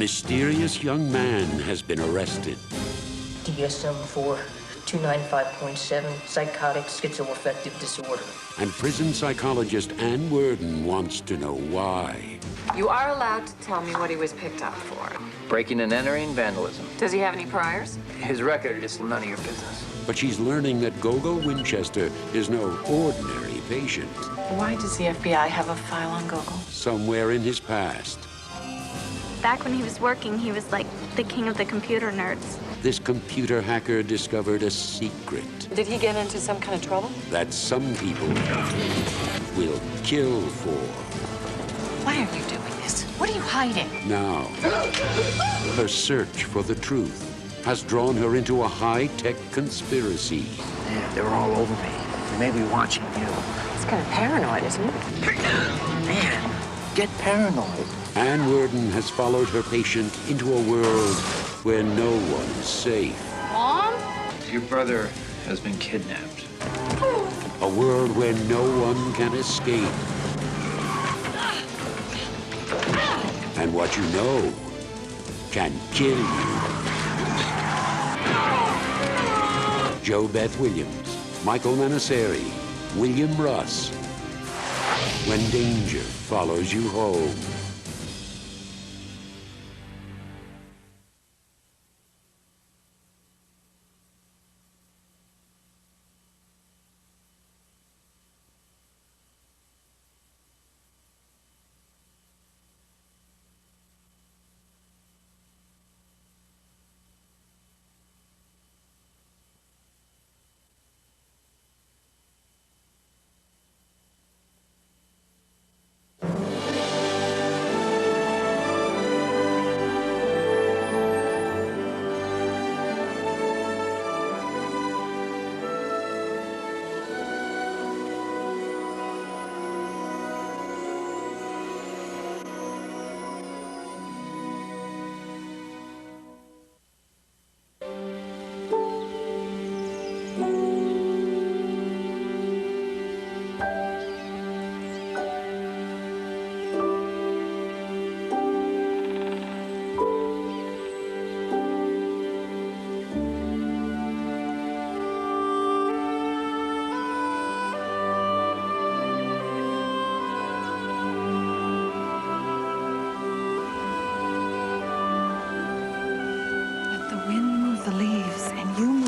mysterious young man has been arrested. DSM-4 295.7, psychotic schizoaffective disorder. And prison psychologist Ann Worden wants to know why. You are allowed to tell me what he was picked up for. Breaking and entering, vandalism. Does he have any priors? His record is none of your business. But she's learning that Google Winchester is no ordinary patient. Why does the FBI have a file on Google? Somewhere in his past, Back when he was working, he was like the king of the computer nerds. this computer hacker discovered a secret Did he get into some kind of trouble? that some people will kill for. Why are you doing this? What are you hiding? Now, her search for the truth has drawn her into a high-tech conspiracy. Yeah, they were all over me. They may be watching you. It's kind of paranoid, isn't it? Man, get paranoid. Ann Worden has followed her patient into a world where no one's safe. Mom? Your brother has been kidnapped. A world where no one can escape. And what you know can kill you. Jo Beth Williams, Michael Manaseri, William Russ. When danger follows you home.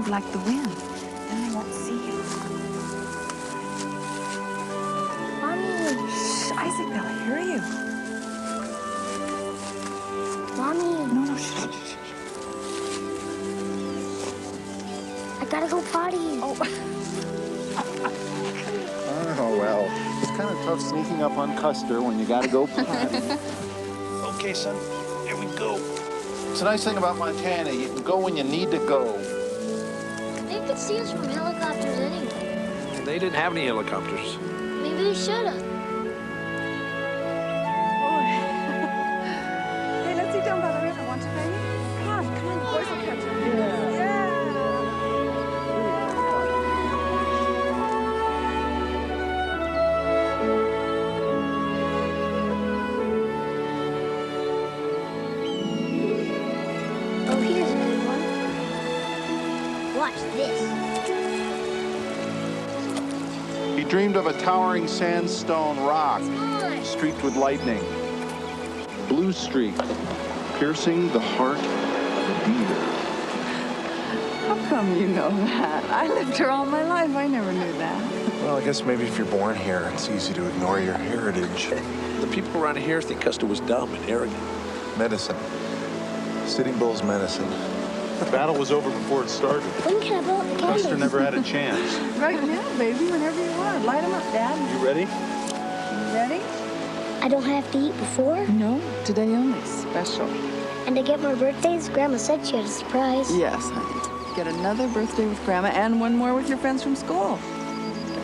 Like the wind, then they won't see you. Mommy. Shh, Isaac, they'll hear you. Mommy. No, shh, shh, shh. I gotta go potty. Oh. Oh, well, it's kind of tough sneaking up on Custer when you gotta go potty. Okay, son, here we go. It's a nice thing about Montana. You can go when you need to go. They could see us from helicopters anyway. They didn't have any helicopters. Maybe they should have. Hey, let's eat down by the river, won't you, baby? Come on, boys will catch you. Oh, here's a good one. Watch this. He dreamed of a towering sandstone rock streaked with lightning. Blue streak, piercing the heart of a beaver. How come you know that? I lived here all my life. I never knew that. Well, I guess maybe if you're born here, it's easy to ignore your heritage. The people around here think Custer was dumb and arrogant. Medicine. Sitting Bull's medicine. The battle was over before it started. When can I blow out the candles? Custer never had a chance. Right now, baby, whenever you want. Light them up, Dad. You ready? You ready? I don't have to eat before? No, today only. Special. And to get more birthdays, Grandma said she had a surprise. Yes, honey. Get another birthday with Grandma and one more with your friends from school.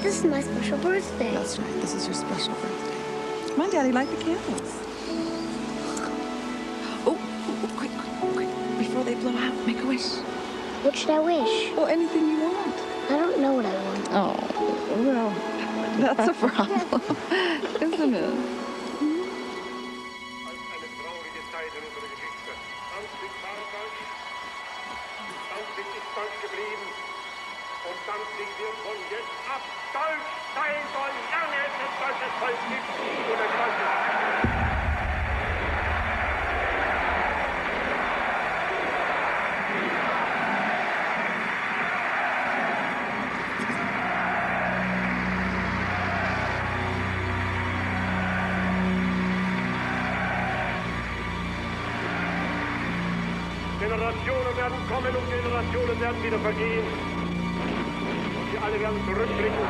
This is my special birthday. That's right. This is your special birthday. Come on, Daddy, light the candles. Oh, quick. Before they blow out, make a wish. What should I wish? Oh, anything you want. I don't know what I want. Oh, well, that's a problem, isn't it? verstanden wird von jetzt ab. Deutsch sein soll, lange es ein deutsches Volk gibt und ein deutsches. 'Generationen werden kommen und Generationen werden wieder vergehen. Und wir alle werden zurückblicken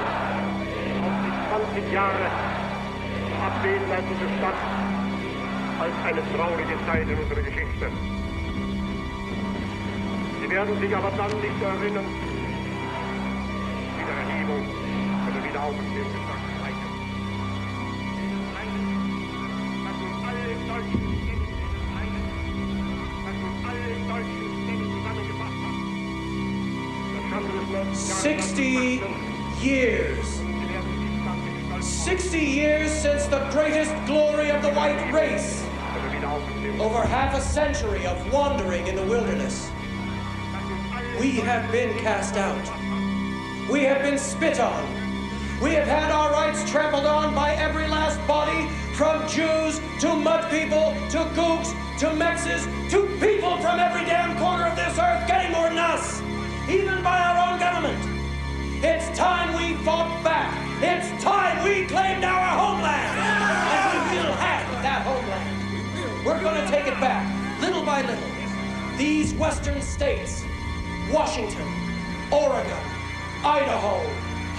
auf die 20 Jahre Abwesenheit dieser Stadt als eine traurige Zeit in unserer Geschichte. Sie werden sich aber dann nicht erinnern, wie der Erhebung oder Wiederaufstehung des Sachsen. Dass nun alle Deutschen 60 years. 60 years since the greatest glory of the white race. Over half a century of wandering in the wilderness. We have been cast out. We have been spit on. We have had our rights trampled on by every last body, from Jews to mud people to gooks to Mexes to people from every damn corner of this earth getting more than us, even by our own government. It's time we fought back. It's time we claimed our homeland. And we will have that homeland. We're going to take it back, little by little. These western states, Washington, Oregon, Idaho,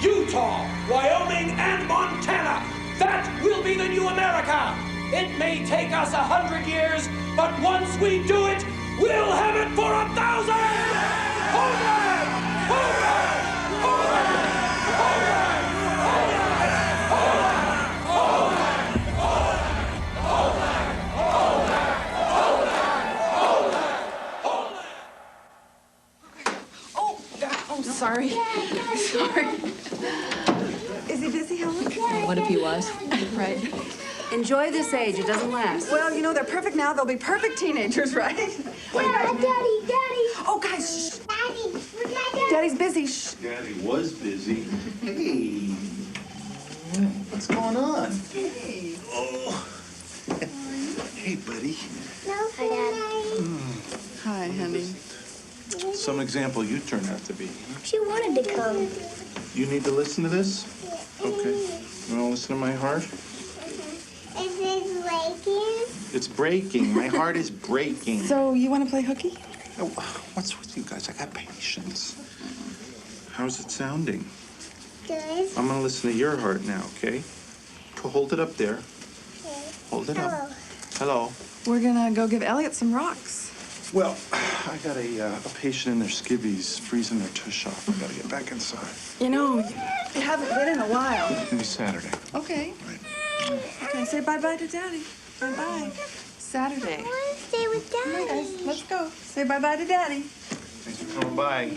Utah, Wyoming, and Montana, that will be the new America. It may take us 100 years, but once we do it, we'll have it for 1,000! Homeland! Homeland! Homeland! Homeland! Homeland! Oh, sorry. Sorry. Is he busy, Helen? What if he was? Right. Enjoy this age. It doesn't last. Well, you know, they're perfect now. They'll be perfect teenagers, right? Daddy. Oh, guys, shh. Daddy, where's my daddy? Daddy's busy. Shh. Daddy was busy. Hey, what's going on? Hey. Oh, hey, buddy. No, hi, Dad. Hi, honey. Some example you turned out to be. She wanted to come. You need to listen to this? Okay. You want to listen to my heart? Is this breaking? It's breaking. My heart is breaking. So, you want to play hooky? Oh, what's with you guys? I got patience. How's it sounding? Good. I'm going to listen to your heart now, okay? Go hold it up there. Okay. Hold it Hello. up. Hello. We're gonna go give Elliot some rocks. Well, I got a patient in their skivvies freezing their tush off. I gotta get back inside. You know, you haven't been in a while. Maybe Saturday. Okay. Right. Okay, say bye-bye to Daddy. Bye-bye. Saturday. I want to stay with Daddy. Come on, guys, let's go. Say bye-bye to Daddy. Thanks for coming by.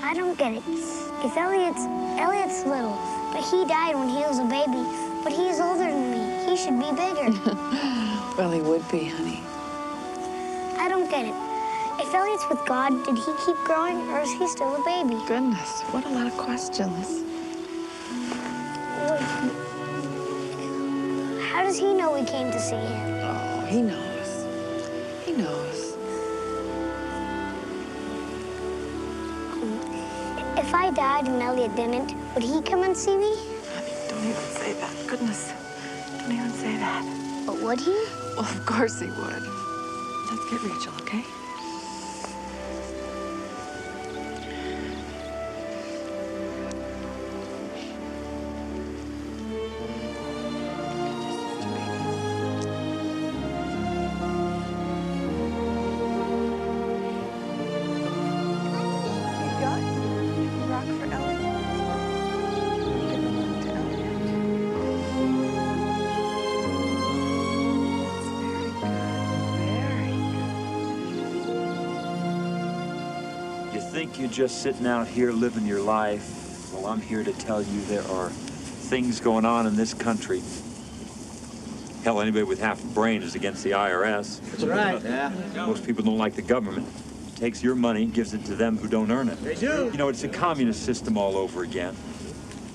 I don't get it. If Elliot's little, but he died when he was a baby. But he's older than me. He should be bigger. Well, he would be, honey. I don't get it. If Elliot's with God, did he keep growing, or is he still a baby? Goodness, what a lot of questions. How does he know we came to see him? Oh, he knows. He knows. If I died and Elliot didn't, would he come and see me? Honey, don't even say that. Goodness, don't even say that. But would he? Well, of course he would. Let's get Rachel, okay? You're just sitting out here living your life. Well, I'm here to tell you there are things going on in this country Hell, anybody with half a brain is against the IRS. That's right. Yeah. Most people don't like the government. It takes your money, gives it to them who don't earn it. They do. You know, it's a communist system all over again.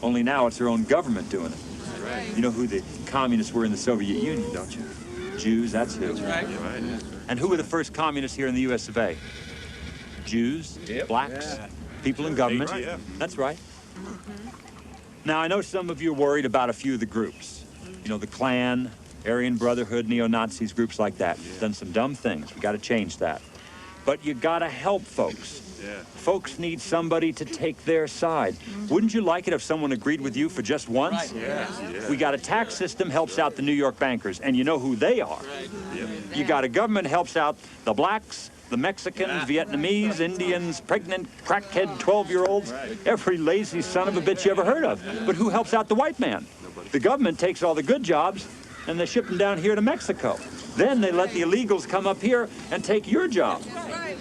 Only now it's their own government doing it. Right. You know who the communists were in the Soviet Union, don't you? Jews, that's who. That's right. And who were the first communists here in the US of A? Jews, blacks, people in government. Right. That's right. Now, I know some of you are worried about a few of the groups. You know, the Klan, Aryan Brotherhood, neo-Nazis, groups like that. Done some dumb things. We got to change that. But you got to help folks. Folks need somebody to take their side. Wouldn't you like it if someone agreed with you for just once? We got a tax system helps out the New York bankers, and you know who they are. You got a government helps out the blacks, the Mexicans, Vietnamese, Indians, pregnant, crackhead 12-year-olds, every lazy son of a bitch you ever heard of. But who helps out the white man? The government takes all the good jobs and they ship them down here to Mexico. Then they let the illegals come up here and take your job.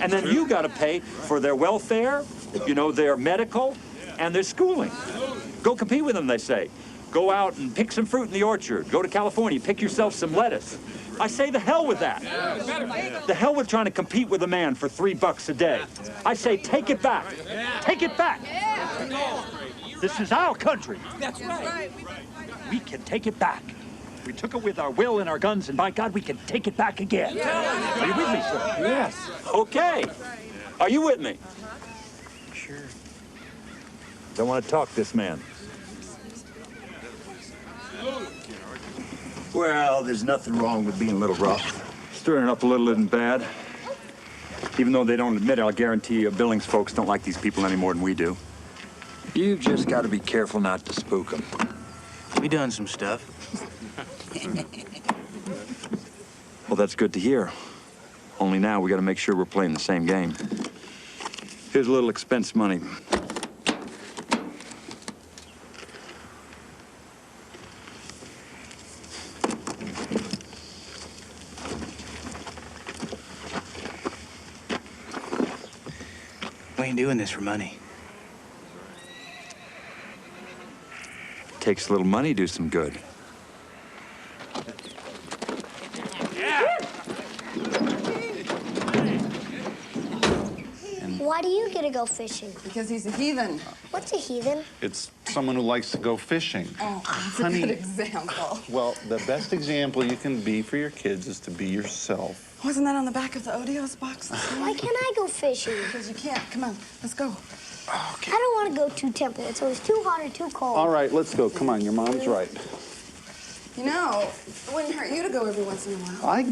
And then you got to pay for their welfare, you know, their medical, and their schooling. Go compete with them, they say. Go out and pick some fruit in the orchard. Go to California, pick yourself some lettuce. I say the hell with that. The hell with trying to compete with a man for $3 a day. I say take it back. Take it back. This is our country. That's right. We can take it back. We took it with our will and our guns, and by God, we can take it back again. Are you with me, sir? Yes. Okay. Are you with me? Sure. Don't want to talk this man. Well, there's nothing wrong with being a little rough. Stirring it up a little isn't bad. Even though they don't admit it, I'll guarantee you Billings folks don't like these people any more than we do. You've just got to be careful not to spook them. We done some stuff. Well, that's good to hear. Only now we got to make sure we're playing the same game. Here's a little expense money. We ain't doing this for money. Takes a little money to do some good. Why do you get to go fishing? Because he's a heathen. What's a heathen? It's someone who likes to go fishing. Oh, that's Honey. a good example. Well, the best example you can be for your kids is to be yourself. Wasn't that on the back of the Odeos box? Why can't I go fishing? Because you can't. Come on, let's go. Okay. I don't want to go to Temple. It's always too hot or too cold. All right, let's go. Come on, your mom's right. You know, it wouldn't hurt you to go every once in a while. I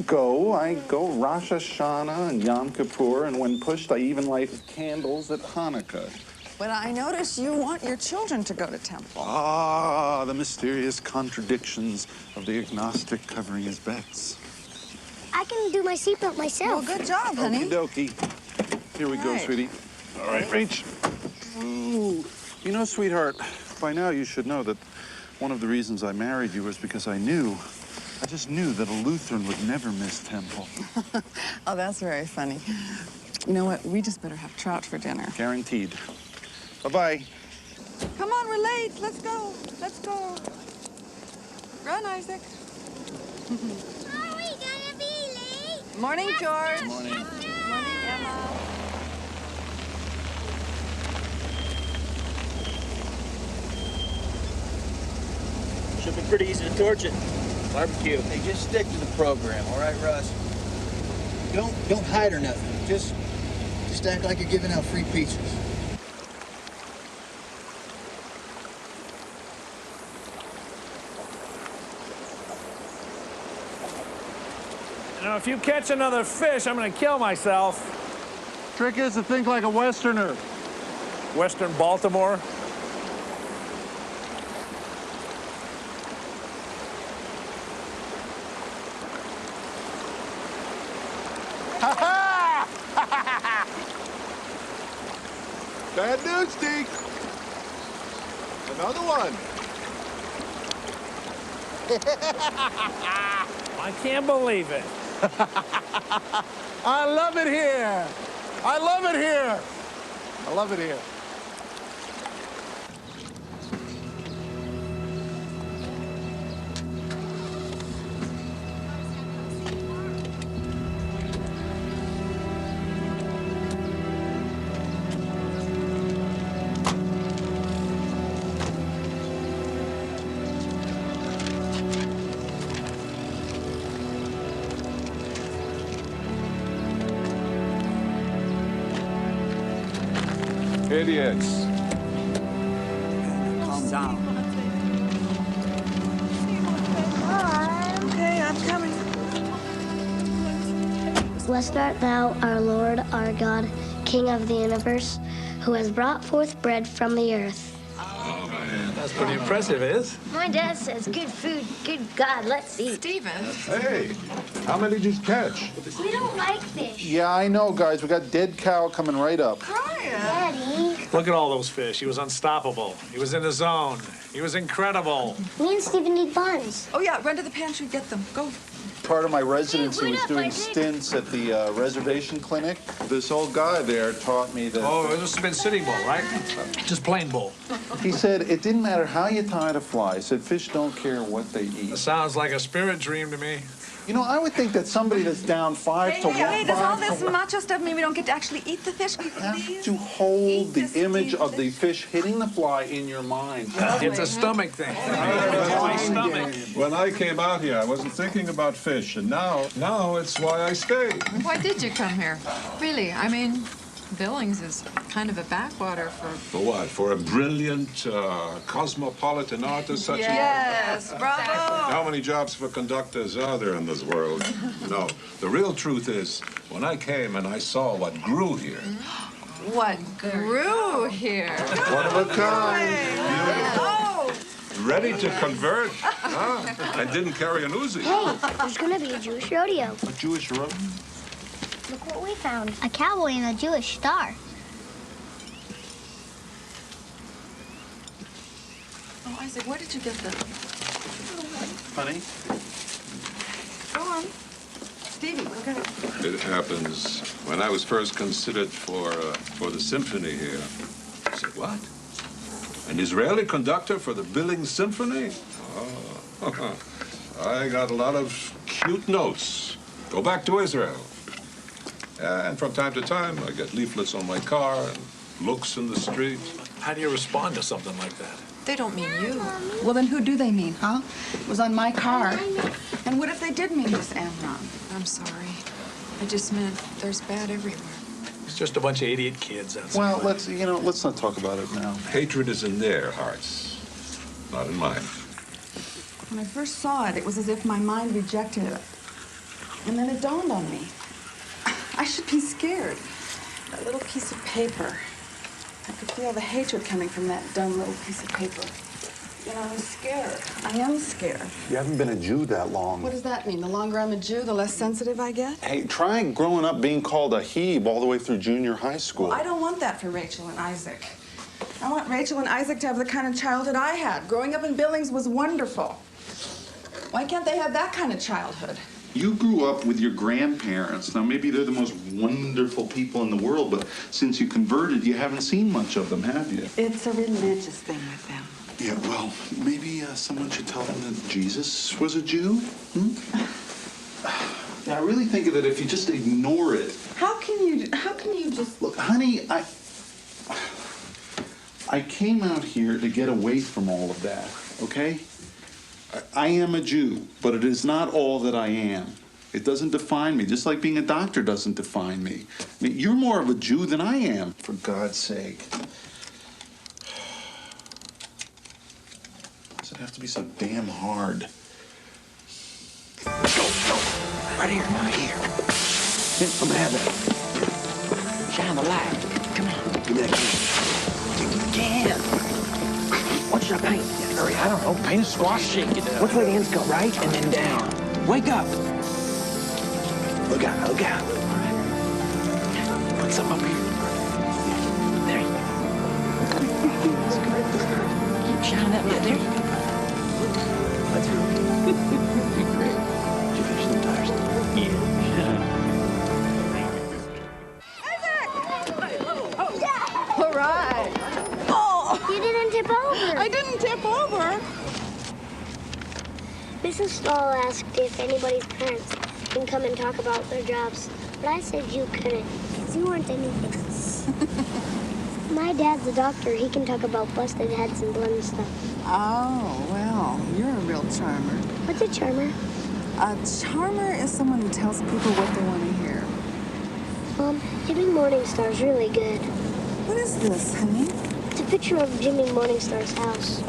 go Rosh Hashanah and Yom Kippur, and when pushed, I even light candles at Hanukkah. But I notice you want your children to go to temple. Ah, the mysterious contradictions of the agnostic covering his bets. I can do my seatbelt myself. Well, good job, honey. Okie dokie. Here we go, sweetie. All right, Rach. Ooh. You know, sweetheart, by now you should know that one of the reasons I married you was because I just knew that a Lutheran would never miss temple. Oh, that's very funny. You know what? We just better have trout for dinner. Guaranteed. Bye-bye. Come on, we're late. Let's go. Let's go. Run, Isaac. Are we gonna be late? Morning, George. Morning. Morning, Emma. Should be pretty easy to torch it. Barbecue. Hey, just stick to the program, all right, Russ? Don't hide or nothing. Just act like you're giving out free pizzas. Now, if you catch another fish, I'm gonna kill myself. Trick is to think like a Westerner. Western Baltimore. Bad news, Deke. Another one. I can't believe it. I love it here. I love it here. I love it here. Idiots. Calm down. Okay, I'm coming. Blessed art thou, our Lord, our God, King of the universe, who has brought forth bread from the earth. Oh, man. That's pretty impressive, Iz. My dad says, good food, good God, let's eat. Stephen. Hey, how many did you catch? We don't like fish. Yeah, I know, guys. We got dead cow coming right up. Daddy. Look at all those fish. He was unstoppable. He was in the zone. He was incredible. Me and Stephen need buns. Oh, yeah, run to the pantry, get them. Go. Part of my residency was doing stints at the reservation clinic. This old guy there taught me that... Oh, it must have been Sitting Bull, right? Just plain bull. He said it didn't matter how you tied a fly. He said fish don't care what they eat. It sounds like a spirit dream to me. You know, I would think that somebody that's down 5 to 1... Hey, does all this macho stuff mean we don't get to actually eat the fish? You have to hold the image of the fish hitting the fly in your mind. It's a stomach thing. My stomach. When I came out here, I wasn't thinking about fish, and now it's why I stayed. Why did you come here? Really, I mean, Billings is kind of a backwater for... For what? For a brilliant, cosmopolitan artist such as... Yes, bravo! How many jobs for conductors are there in this world? No, the real truth is, when I came and I saw what grew here... What grew here? One of a kind. Oh! Ready to convert, huh? And didn't carry an Uzi. Hey, there's gonna be a Jewish rodeo. A Jewish rodeo? Look what we found. A cowboy and a Jewish star. Oh, Isaac, where did you get that? Honey? Go on. Stevie, go ahead. It happens. When I was first considered for the symphony here, I said, what? An Israeli conductor for the Billings Symphony? Oh, I got a lot of cute notes. Go back to Israel. And from time to time, I get leaflets on my car and looks in the street. How do you respond to something like that? They don't mean you. Well, then who do they mean, huh? It was on my car. And what if they did mean Miss Amron? I'm sorry. I just meant there's bad everywhere. It's just a bunch of idiot kids. That's Well, let's not talk about it now. Hatred is in their hearts, not in mine. When I first saw it, it was as if my mind rejected it. And then it dawned on me. I should be scared. That little piece of paper. I could feel the hatred coming from that dumb little piece of paper. You know, I'm scared. I am scared. You haven't been a Jew that long. What does that mean? The longer I'm a Jew, the less sensitive I get? Hey, try growing up being called a Hebe all the way through junior high school. Well, I don't want that for Rachel and Isaac. I want Rachel and Isaac to have the kind of childhood I had. Growing up in Billings was wonderful. Why can't they have that kind of childhood? You grew up with your grandparents. Now, maybe they're the most wonderful people in the world, but since you converted, you haven't seen much of them, have you? It's a religious thing with them. Yeah, well, maybe someone should tell them that Jesus was a Jew? Yeah, I really think that if you just ignore it... How can you just... Look, honey, I came out here to get away from all of that, okay? I am a Jew, but it is not all that I am. It doesn't define me, just like being a doctor doesn't define me. I mean, you're more of a Jew than I am, for God's sake. Does it have to be so damn hard? Go. Right here, here. Let me have that. Shine the light. Come on. Give me that can. What should I paint? Hurry, I don't know. Paint a squash. Shake it up. Which way the ends go? Right and then down. Wake up. Look out, look out. All right. Put some up here. There you go. That's good. Keep shining that light. There you go. That's good. Great. Did you finish the tires? Yeah. All right. Oh! You didn't tip over. I didn't tip over. Mrs. Stahl asked if anybody's parents can come and talk about their jobs, but I said you couldn't, because you weren't anything. My dad's a doctor. He can talk about busted heads and blood and stuff. Oh, well, you're a real charmer. What's a charmer? A charmer is someone who tells people what they want to hear. Mom, giving Morningstar's really good. What is this, honey? It's a picture of Jimmy Morningstar's house.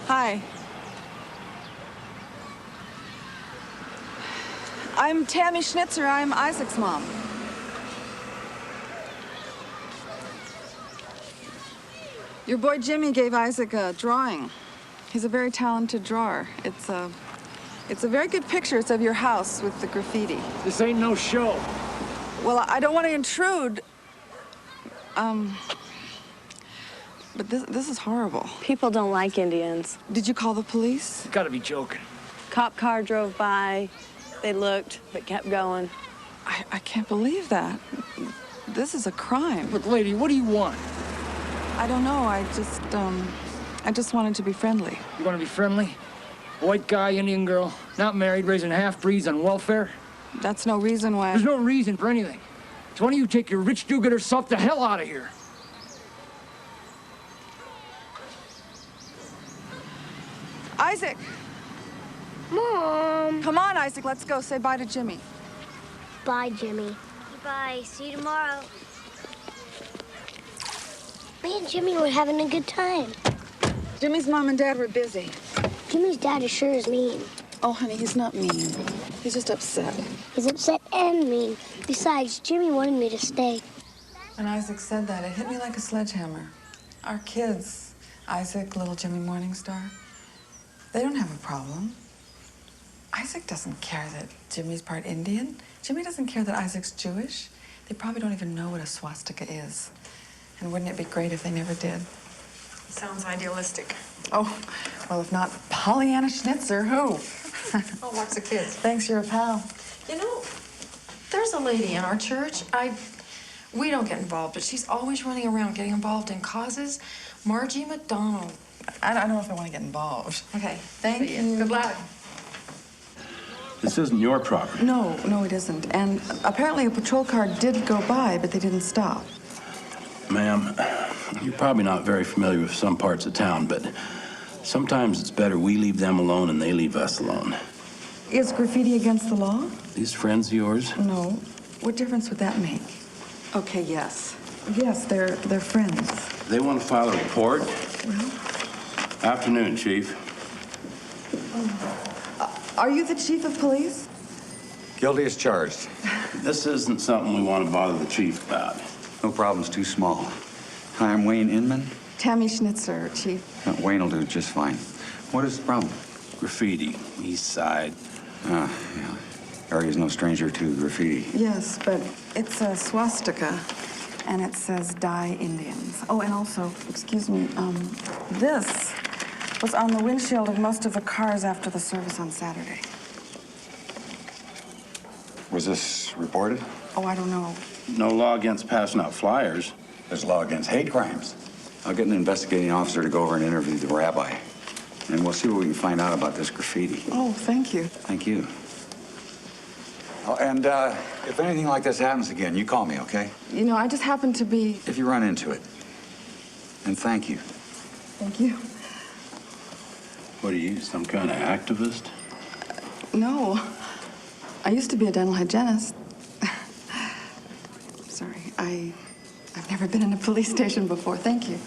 Hi. I'm Tammy Schnitzer. I'm Isaac's mom. Your boy Jimmy gave Isaac a drawing. He's a very talented drawer. It's a very good picture. It's of your house with the graffiti. This ain't no show. Well, I don't want to intrude. But this is horrible. People don't like Indians. Did you call the police? You gotta be joking. Cop car drove by. They looked, but kept going. I can't believe that. This is a crime. Look, lady, what do you want? I don't know. I just wanted to be friendly. You want to be friendly? White guy, Indian girl, not married, raising half-breeds on welfare? That's no reason why. There's no reason for anything. So why don't you take your rich do-gooder self the hell out of here? Isaac! Mom! Come on, Isaac, let's go. Say bye to Jimmy. Bye, Jimmy. Bye. See you tomorrow. Me and Jimmy were having a good time. Jimmy's mom and dad were busy. Jimmy's dad is sure is mean. Oh, honey, he's not mean. He's just upset. He's upset and mean. Besides, Jimmy wanted me to stay. When Isaac said that, it hit me like a sledgehammer. Our kids, Isaac, little Jimmy Morningstar, they don't have a problem. Isaac doesn't care that Jimmy's part Indian. Jimmy doesn't care that Isaac's Jewish. They probably don't even know what a swastika is. And wouldn't it be great if they never did? Sounds idealistic. Oh, well, if not Pollyanna Schnitzer, who? Oh, lots of kids. Thanks, you're a pal. You know, there's a lady in our church. We don't get involved, but she's always running around getting involved in causes. Margie McDonald. I don't know if I want to get involved. Okay. Thank you. Good luck. This isn't your property. No, it isn't. And apparently a patrol car did go by, but they didn't stop. Ma'am, you're probably not very familiar with some parts of town, but sometimes it's better we leave them alone and they leave us alone. Is graffiti against the law? These friends of yours? No. What difference would that make? Okay, yes. Yes, they're friends. They want to file a report? Well? Afternoon, Chief. Are you the chief of police? Guilty as charged. This isn't something we want to bother the chief about. No problem's too small. Hi, I'm Wayne Inman. Tammy Schnitzer, chief. Wayne will do just fine. What is the problem? Graffiti, east side. Yeah. Area's no stranger to graffiti. Yes, but it's a swastika, and it says Die Indians. Oh, and also, excuse me, this was on the windshield of most of the cars after the service on Saturday. Was this reported? Oh, I don't know. No law against passing out flyers. There's law against hate crimes. I'll get an investigating officer to go over and interview the rabbi. And we'll see what we can find out about this graffiti. Oh, thank you. Thank you. Oh, and if anything like this happens again, you call me, okay? You know, I just happen to be... If you run into it. And thank you. Thank you. What are you, some kind of activist? No. I used to be a dental hygienist. Sorry, I've never been in a police station before. Thank you.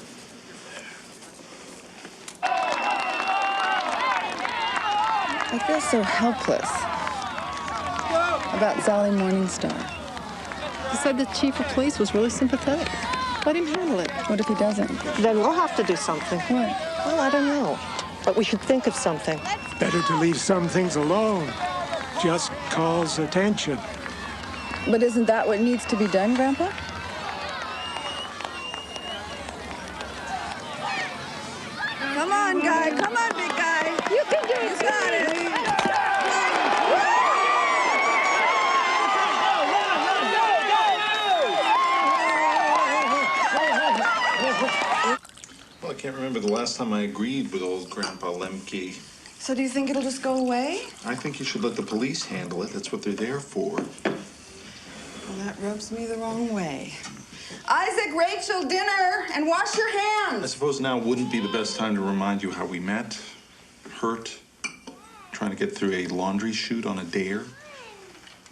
I feel so helpless about Sally Morningstar. He said the chief of police was really sympathetic. Let him handle it. What if he doesn't? Then we'll have to do something. What? Well, I don't know. But we should think of something. Better to leave some things alone. Just calls attention. But isn't that what needs to be done, Grandpa? Come on, guy. Come on, big guy. You can do it. You got it. Well, I can't remember the last time I agreed with old Grandpa Lemke. So do you think it'll just go away? I think you should let the police handle it. That's what they're there for. Well, that rubs me the wrong way. Isaac, Rachel, dinner, and wash your hands. I suppose now wouldn't be the best time to remind you how we met, hurt, trying to get through a laundry chute on a dare.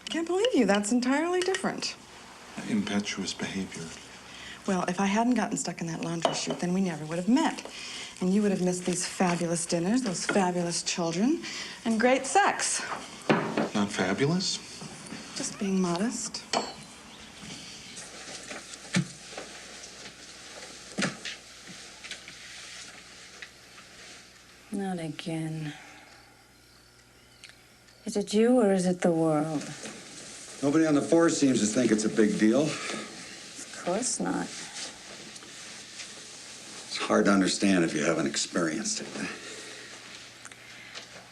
Can't believe you. That's entirely different. Impetuous behavior. Well, if I hadn't gotten stuck in that laundry chute, then we never would have met. And you would have missed these fabulous dinners, those fabulous children, and great sex. Not fabulous? Just being modest. Not again. Is it you or is it the world? Nobody on the force seems to think it's a big deal. Of course not. It's hard to understand if you haven't experienced it.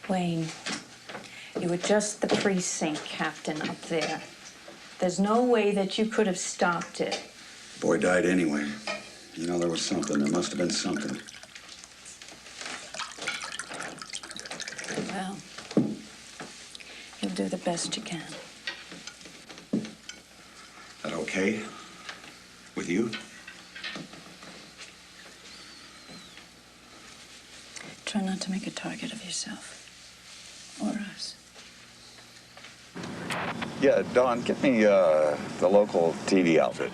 Wayne, you were just the precinct captain up there. There's no way that you could have stopped it. Boy died anyway. You know, there was something. There must have been something. Well, you'll do the best you can. That okay? With you? Try not to make a target of yourself. Or us. Yeah, Don, get me the local TV outfit.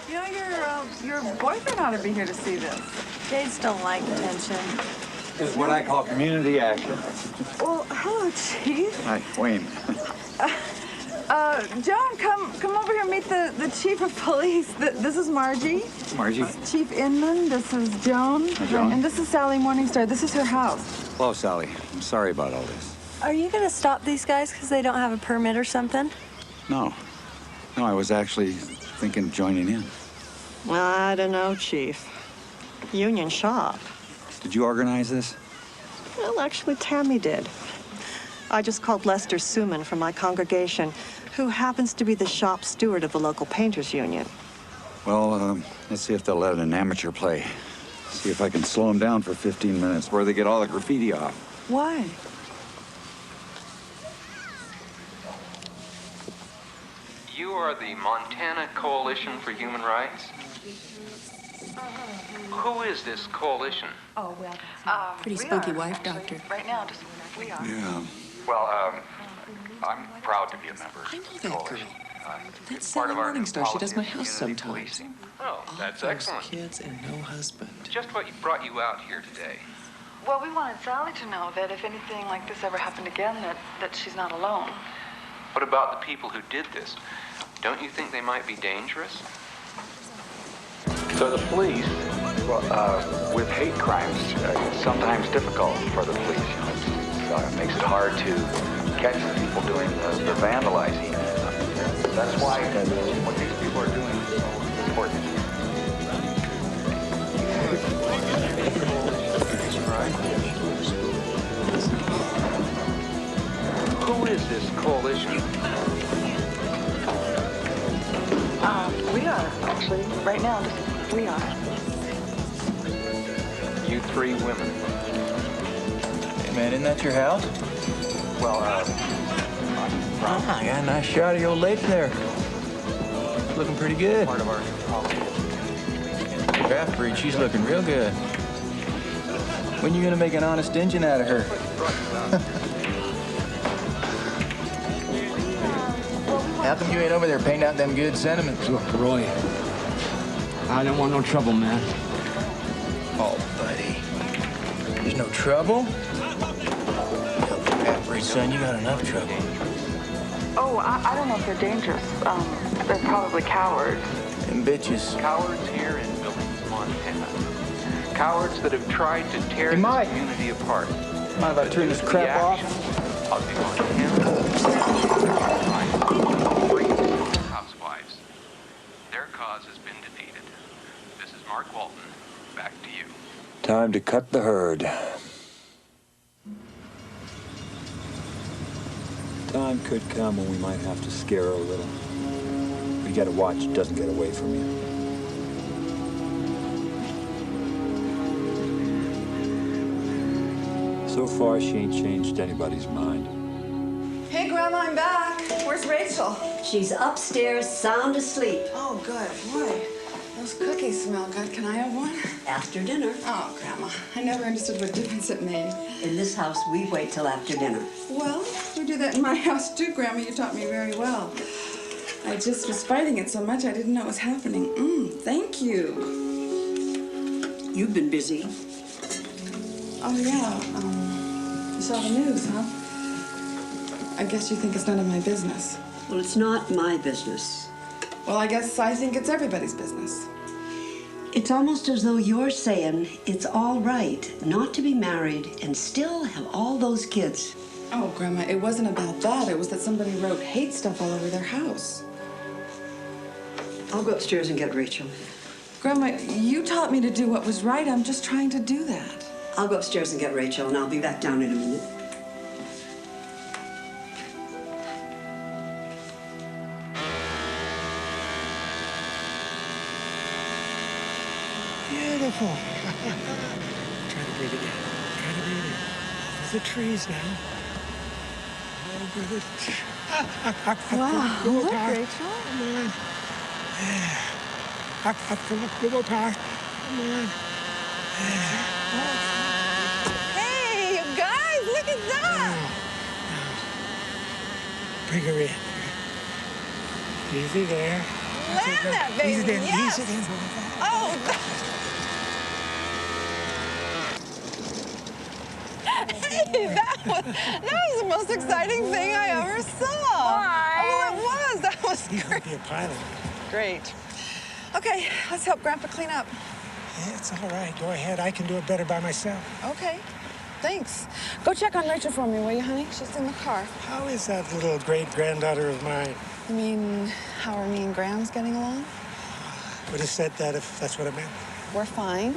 You know, your boyfriend ought to be here to see this. Kids don't like attention. This is what I call community action. Well, hello, Chief. Hi, Wayne. Joan, come over here and meet the chief of police. This is Margie. Margie. Chief Inman. This is Joan. Hi, Joan. And this is Sally Morningstar. This is her house. Hello, Sally. I'm sorry about all this. Are you going to stop these guys because they don't have a permit or something? No. No, I was actually thinking of joining in. Well, I don't know, Chief. Union shop. Did you organize this? Well, actually, Tammy did. I just called Lester Suman from my congregation, who happens to be the shop steward of the local painters union. Well, let's see if they'll let an amateur play. See if I can slow them down for 15 minutes before they get all the graffiti off. Why? You are the Montana Coalition for Human Rights? Who is this coalition? Oh, well, pretty spunky wife, Doctor. Right now, just we are. Yeah. Well, I'm proud to be a member. I know that girl. That's Sally Morningstar. She does my house sometimes. Oh, that's All those excellent. kids and no husband. Just what brought you out here today. Well, we wanted Sally to know that if anything like this ever happened again, that she's not alone. What about the people who did this? Don't you think they might be dangerous? So the police, well, with hate crimes, it's sometimes difficult for the police. You know, it makes it hard to catch the people doing the vandalizing. That's why what these people are doing is so important. Who is this coalition? We are, actually. Right now, we are. You three women. Hey, man, isn't that your house? Well, I got a nice shot of your lady there. Looking pretty good. part of our Craft breed, she's looking real good. When you gonna make an honest engine out of her? How come you ain't over there painting out them good sentiments? Look, Roy, I don't want no trouble, man. Oh, buddy. There's no trouble? Half-breed son, you got enough trouble. Oh, I don't know if they're dangerous. They're probably cowards. Them bitches. Cowards here in Billings, Montana. Cowards that have tried to tear this community apart. Mind if I turn this crap off? Of the Montana housewives. Their cause has been defeated. This is Mark Walton. Back to you. Time to cut the herd. Time could come when we might have to scare her a little. But you gotta watch it doesn't get away from you. So far, she ain't changed anybody's mind. Hey, Grandma, I'm back. Where's Rachel? She's upstairs, sound asleep. Oh, good. Boy, those cookies smell good. Can I have one? After dinner. Oh, Grandma, I never understood what difference it made. In this house, we wait till after dinner. Well, we do that in my house too, Grandma. You taught me very well. I just was fighting it so much I didn't know what was happening. Thank you. You've been busy. Oh, yeah. You saw the news, huh? I guess you think it's none of my business. Well, it's not my business. Well, I guess I think it's everybody's business. It's almost as though you're saying it's all right not to be married and still have all those kids. Oh, Grandma, it wasn't about that. It was that somebody wrote hate stuff all over their house. I'll go upstairs and get Rachel. Grandma, you taught me to do what was right. I'm just trying to do that. I'll go upstairs and get Rachel, and I'll be back down in a minute. Beautiful. Try to breathe it in. Try to breathe in. Over the trees now. Over the Wow, look, Rachel. Come on. Come on. Hey, you guys, look at that. Bring her in. Easy there. Land that baby, Ease it in. yes. Ease it in. Oh, hey, that was the most exciting thing I ever saw. Why? Oh, it was. That was He's great. gonna be a pilot. Great. Okay, let's help Grandpa clean up. Yeah, it's all right. Go ahead. I can do it better by myself. Okay, thanks. Go check on Rachel for me, will you, honey? She's in the car. How is that little great-granddaughter of mine? You mean, how are me and Graham's getting along? Would have said that if that's what it meant. We're fine.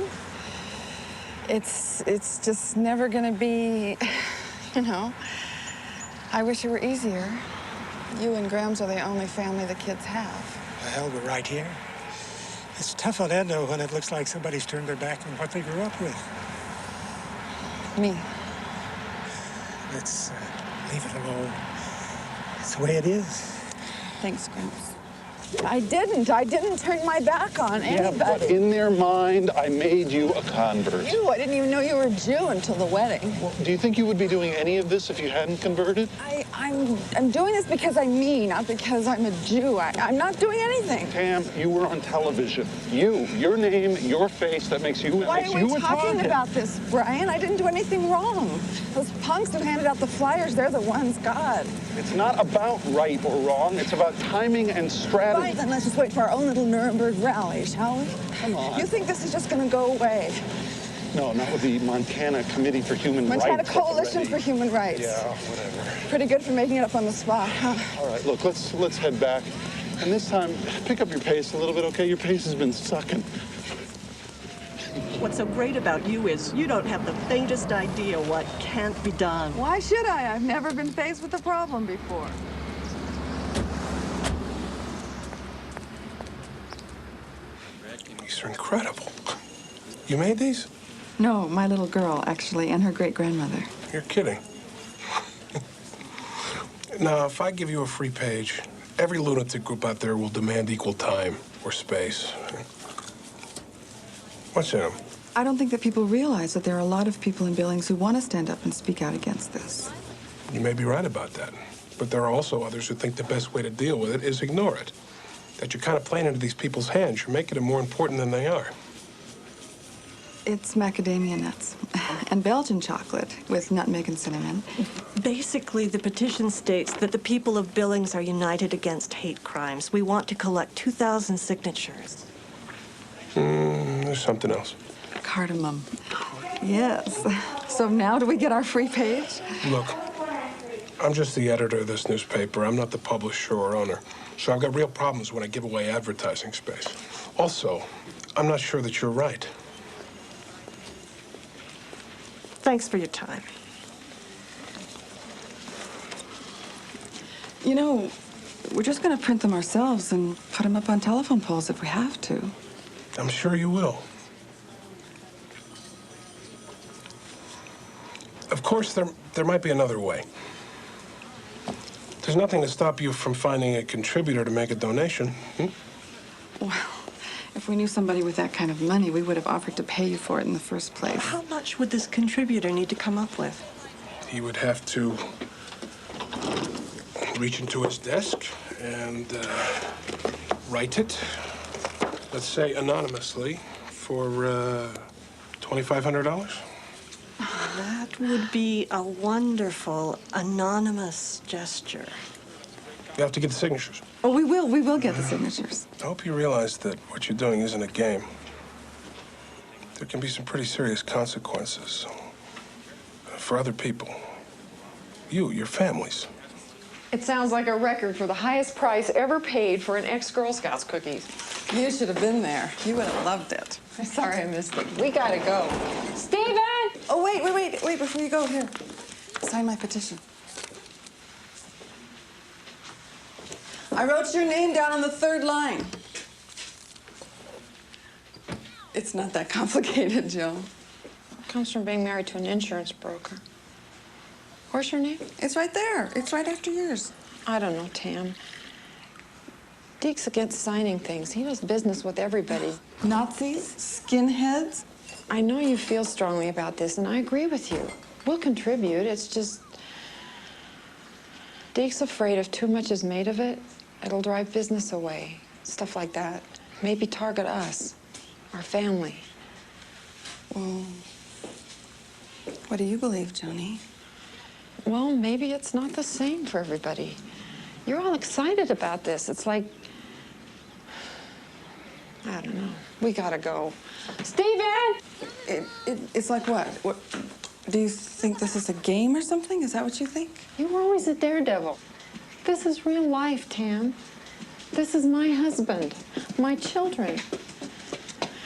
It's just never gonna be, you know. I wish it were easier. You and Graham's are the only family the kids have. Well, we're right here. It's tough on Edna when it looks like somebody's turned their back on what they grew up with. Me. Let's leave it alone. It's the way it is. Thanks, Gramps. I didn't turn my back on anybody. Yeah, but in their mind, I made you a convert. You? I didn't even know you were a Jew until the wedding. Well, do you think you would be doing any of this if you hadn't converted? I'm doing this because I'm me, not because I'm a Jew. I'm not doing anything. Pam, you were on television. Your name, your face, that makes you Why are we talking about this, Brian? I didn't do anything wrong. Those punks who handed out the flyers, they're the ones, God. It's not about right or wrong. It's about timing and strategy. Right, then let's just wait for our own little Nuremberg rally, shall we? Come on. You think this is just going to go away? No, not with the Montana Committee for Human Rights. Montana Coalition for Human Rights. Yeah, whatever. Pretty good for making it up on the spot, huh? All right, look, let's head back. And this time, pick up your pace a little bit, okay? Your pace has been sucking. What's so great about you is you don't have the faintest idea what can't be done. Why should I? I've never been faced with a problem before. These are incredible. You made these? No, my little girl, actually, and her great-grandmother. You're kidding. Now, if I give you a free page, every lunatic group out there will demand equal time or space. What's in them? I don't think that people realize that there are a lot of people in Billings who want to stand up and speak out against this. You may be right about that. But there are also others who think the best way to deal with it is ignore it. That you're kind of playing into these people's hands. You're making them more important than they are. It's macadamia nuts and Belgian chocolate with nutmeg and cinnamon. Basically, the petition states that the people of Billings are united against hate crimes. We want to collect 2,000 signatures. There's something else. Cardamom. Yes. So now do we get our free page? Look, I'm just the editor of this newspaper. I'm not the publisher or owner. So I've got real problems when I give away advertising space. Also, I'm not sure that you're right. Thanks for your time. You know, we're just going to print them ourselves and put them up on telephone poles if we have to. I'm sure you will. Of course, there might be another way. There's nothing to stop you from finding a contributor to make a donation. Well, if we knew somebody with that kind of money, we would have offered to pay you for it in the first place. How much would this contributor need to come up with? He would have to reach into his desk and write it, let's say anonymously, for $2,500. That would be a wonderful anonymous gesture. You have to get the signatures. Oh, we will get the signatures. I hope you realize that what you're doing isn't a game. There can be some pretty serious consequences for other people. You, your families. It sounds like a record for the highest price ever paid for an ex-Girl Scouts cookies. You should have been there. You would have loved it. Sorry I missed it. We gotta go. Steven! Oh, wait, before you go, here. Sign my petition. I wrote your name down on the third line. It's not that complicated, Jill. It comes from being married to an insurance broker. Where's your name? It's right there. It's right after yours. I don't know, Tam. Deke's against signing things. He does business with everybody. Nazis? Skinheads? I know you feel strongly about this, and I agree with you. We'll contribute. It's just... Deke's afraid if too much is made of it, it'll drive business away. Stuff like that. Maybe target us, our family. Well, what do you believe, Joni? Well, maybe it's not the same for everybody. You're all excited about this. It's like... I don't know. We gotta go. Steven! It's like what? What? Do you think this is a game or something? Is that what you think? You were always a daredevil. This is real life, Tam. This is my husband, my children.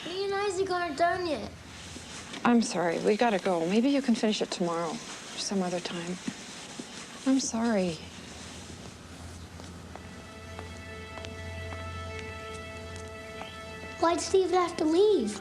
Me and Isaac aren't done yet. I'm sorry, we gotta go. Maybe you can finish it tomorrow or some other time. I'm sorry. Why'd Steven have to leave?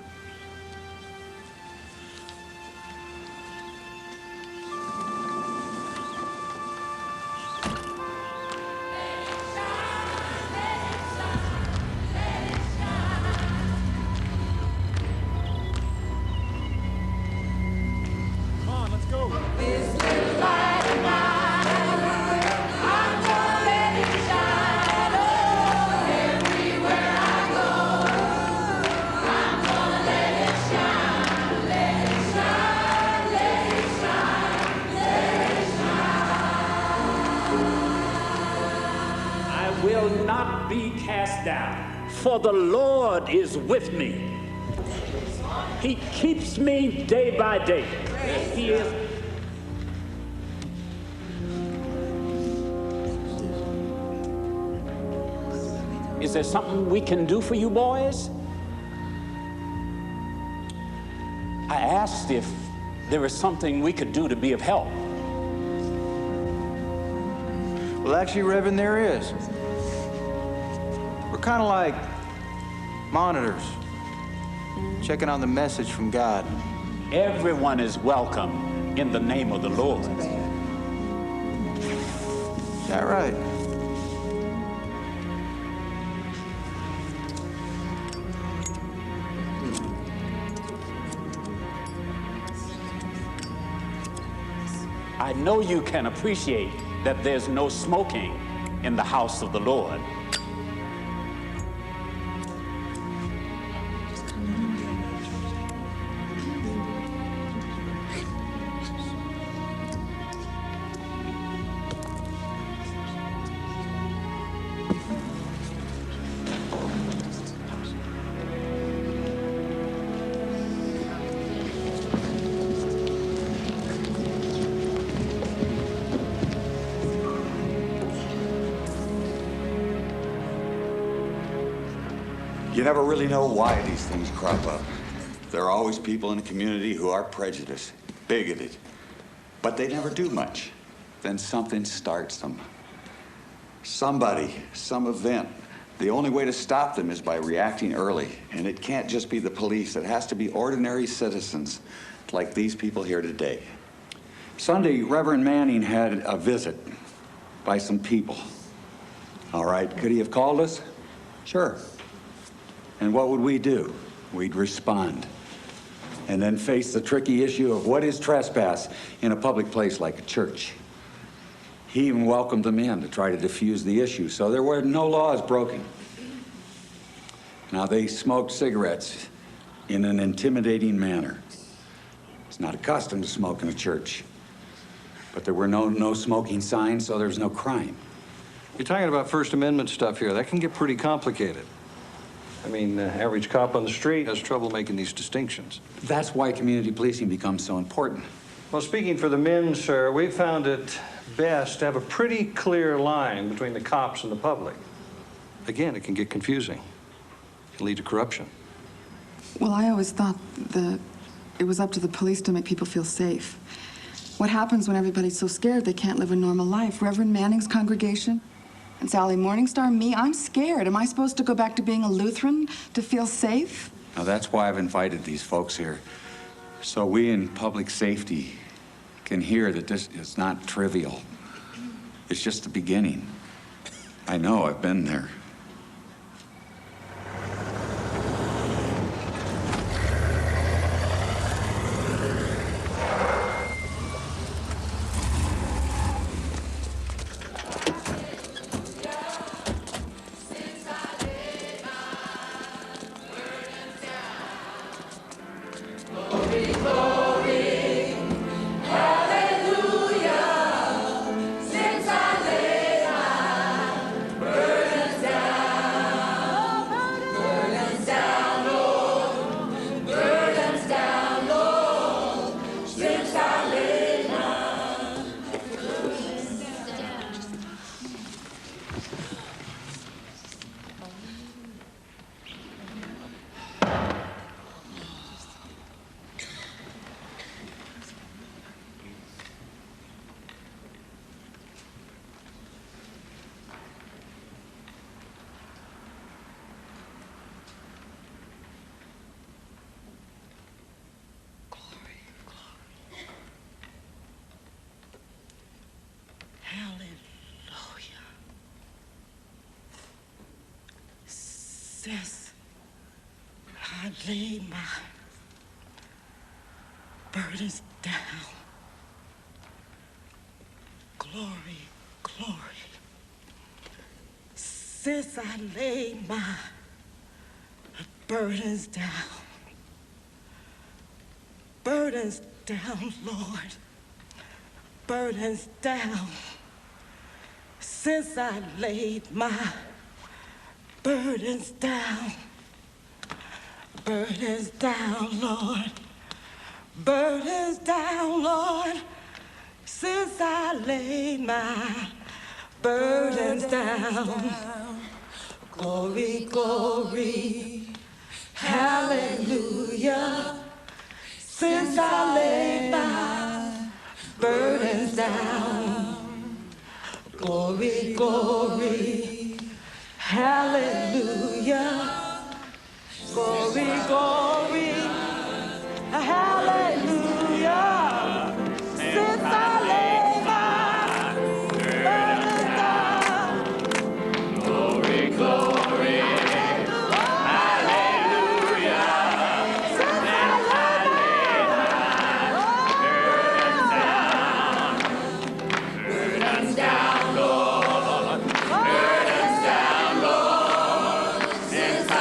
For the Lord is with me. He keeps me day by day. He is. Is there something we can do for you boys? I asked if there was something we could do to be of help. Well, actually, Reverend, there is. We're kind of like monitors, checking on the message from God. Everyone is welcome in the name of the Lord. Is that right? I know you can appreciate that there's no smoking in the house of the Lord. You never really know why these things crop up. There are always people in a community who are prejudiced, bigoted, but they never do much. Then something starts them. Somebody, some event. The only way to stop them is by reacting early. And it can't just be the police. It has to be ordinary citizens like these people here today. Sunday, Reverend Manning had a visit by some people. All right, could he have called us? Sure. And what would we do? We'd respond. And then face the tricky issue of what is trespass in a public place like a church. He even welcomed them in to try to diffuse the issue, so there were no laws broken. Now, they smoked cigarettes in an intimidating manner. It's not accustomed to smoke in a church. But there were no smoking signs, so there's no crime. You're talking about First Amendment stuff here. That can get pretty complicated. I mean, the average cop on the street has trouble making these distinctions. That's why community policing becomes so important. Well, speaking for the men, sir, we found it best to have a pretty clear line between the cops and the public. Again, it can get confusing. It can lead to corruption. Well, I always thought it was up to the police to make people feel safe. What happens when everybody's so scared they can't live a normal life? Reverend Manning's congregation? And Sally Morningstar, me, I'm scared. Am I supposed to go back to being a Lutheran to feel safe? Now, that's why I've invited these folks here. So we in public safety can hear that this is not trivial. It's just the beginning. I know, I've been there. Since I laid my burdens down, glory, glory. Since I laid my burdens down, Lord, burdens down. Since I laid my burdens down, Lord, burdens down, Lord, since I laid my burdens down. Glory, glory, hallelujah, since I laid my burdens down. Glory, glory, hallelujah. Glory, glory, hallelujah. Since I laid my burdens down. Glory, glory, hallelujah. Since I laid my burdens down. Burdens down, Lord. Burdens down, Lord. Since I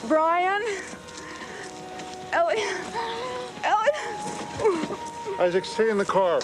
Brian? Elliot? Elliot? Isaac, stay in the car.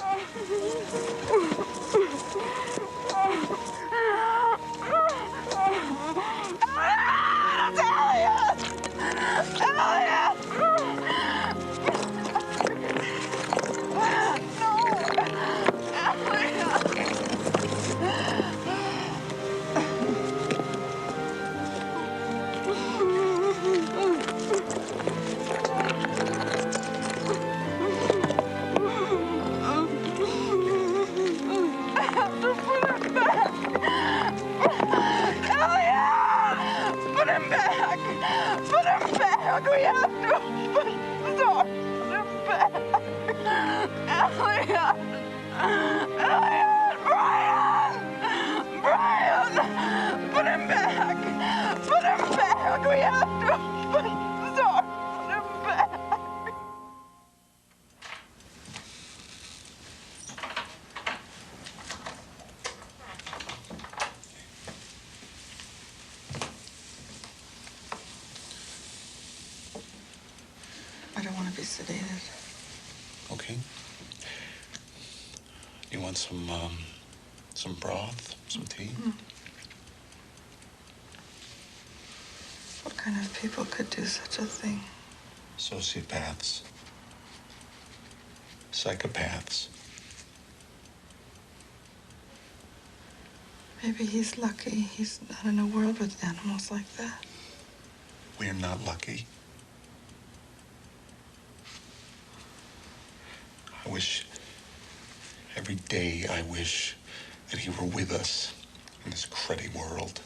I don't want to be sedated. Okay. You want some broth, some tea? What kind of people could do such a thing? Sociopaths. Psychopaths. Maybe he's lucky he's not in a world with animals like that. We're not lucky. I wish, every day I wish that he were with us in this cruddy world.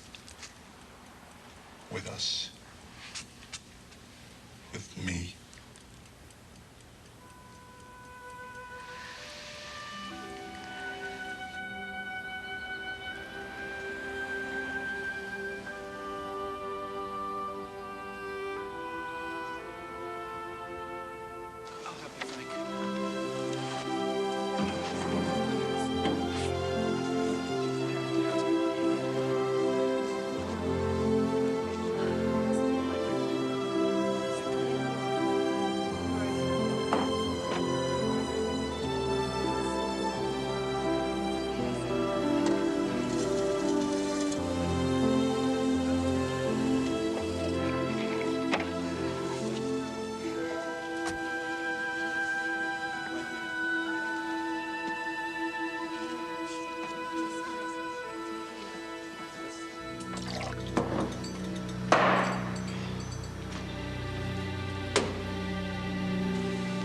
With us. With me.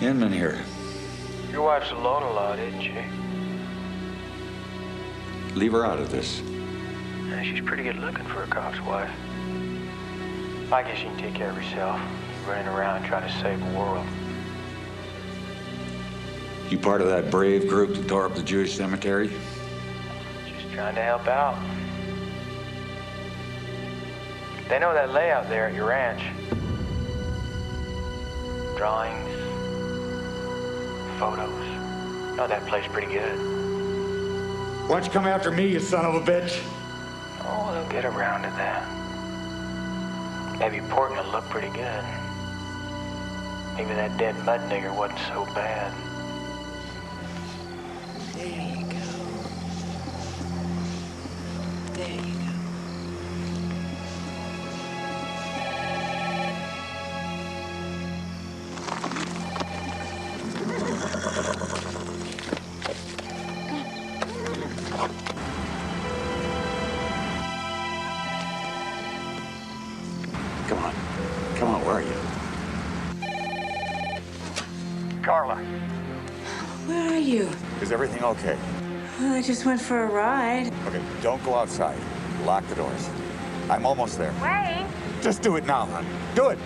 In here. Your wife's alone a lot, isn't she? Leave her out of this. Yeah, she's pretty good looking for a cop's wife. I guess you can take care of yourself. Running around trying to save the world. You part of that brave group that tore up the Jewish cemetery? Just trying to help out. They know that layout there at your ranch. Drawings, photos. Know that place pretty good. Why don't you come after me, you son of a bitch? Oh, they'll get around to that. Maybe Portland will look pretty good. Maybe that dead mud nigger wasn't so bad. There you go. There you go. Come on, where are you? Carla. Where are you? Is everything okay? Well, I just went for a ride. Okay, don't go outside. Lock the doors. I'm almost there. Wayne! Just do it now, hon. Do it!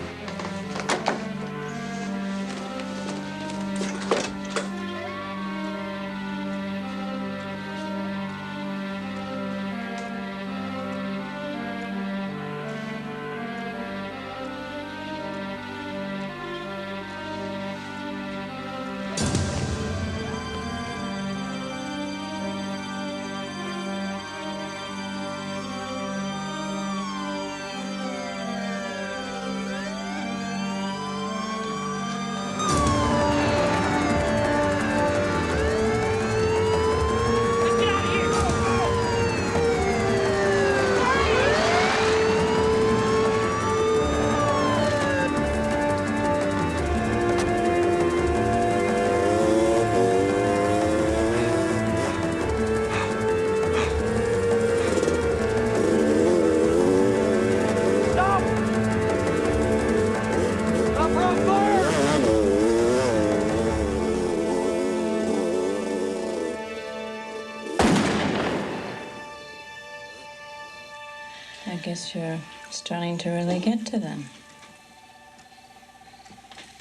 I guess you're starting to really get to them.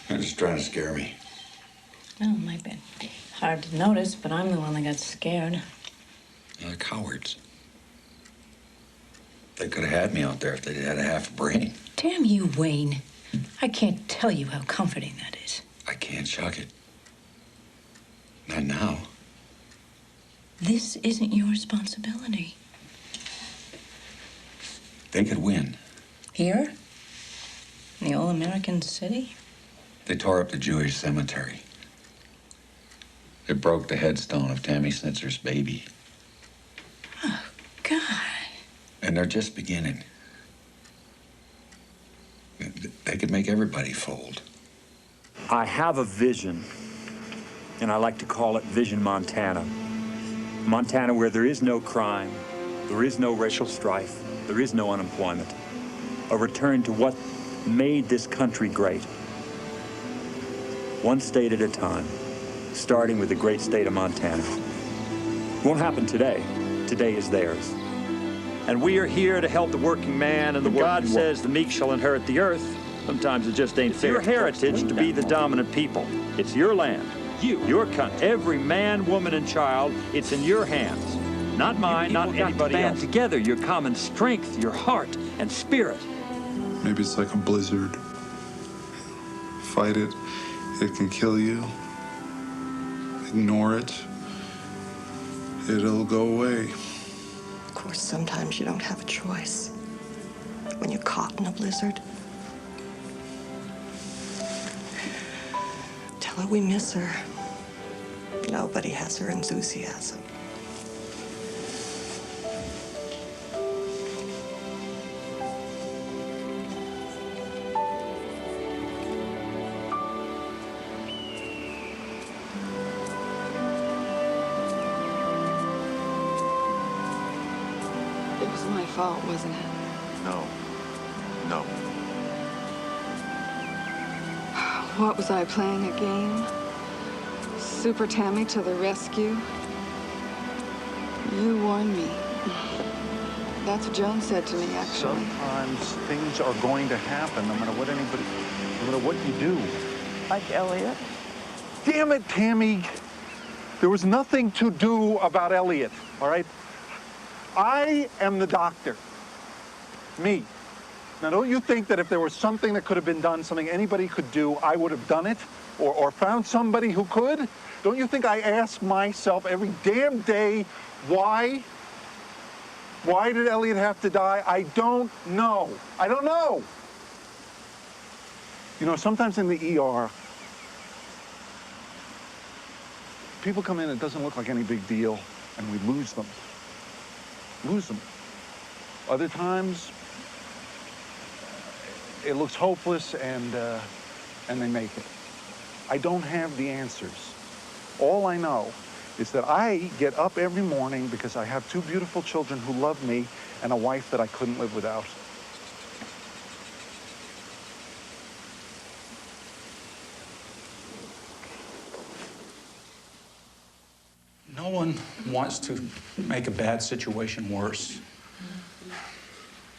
They're just trying to scare me. Well, it might be hard to notice, but I'm the one that got scared. They're cowards. They could have had me out there if they'd had a half a brain. Damn you, Wayne. I can't tell you how comforting that is. I can't chuck it. Not now. This isn't your responsibility. They could win. Here? In the old American city? They tore up the Jewish cemetery. They broke the headstone of Tammy Snitzer's baby. Oh, God. And they're just beginning. They could make everybody fold. I have a vision, and I like to call it Vision Montana. Montana where there is no crime, there is no racial strife, there is no unemployment. A return to what made this country great. One state at a time, starting with the great state of Montana. It won't happen today. Today is theirs. And we are here to help the working man and the working woman. God says the meek shall inherit the earth. Sometimes it just ain't fair. It's your heritage to be the dominant people. It's your land, your country. Every man, woman, and child, it's in your hands. Not mine, not anybody else. Band together, your common strength, your heart and spirit. Maybe it's like a blizzard. Fight it. It can kill you. Ignore it. It'll go away. Of course, sometimes you don't have a choice. When you're caught in a blizzard. Tell her we miss her. Nobody has her enthusiasm. It was my fault, wasn't it? No. No. What was I playing, a game? Super Tammy to the rescue? You warned me. That's what Joan said to me, actually. Sometimes things are going to happen no matter what you do. Like Elliot? Damn it, Tammy. There was nothing to do about Elliot, all right? I am the doctor. Me. Now, don't you think that if there was something that could have been done, something anybody could do, I would have done it? Or found somebody who could? Don't you think I ask myself every damn day, why? Why did Elliot have to die? I don't know. I don't know. You know, sometimes in the ER, people come in, it doesn't look like any big deal, and we lose them. Lose them. Other times, it looks hopeless, and they make it. I don't have the answers. All I know is that I get up every morning because I have two beautiful children who love me and a wife that I couldn't live without. No one wants to make a bad situation worse.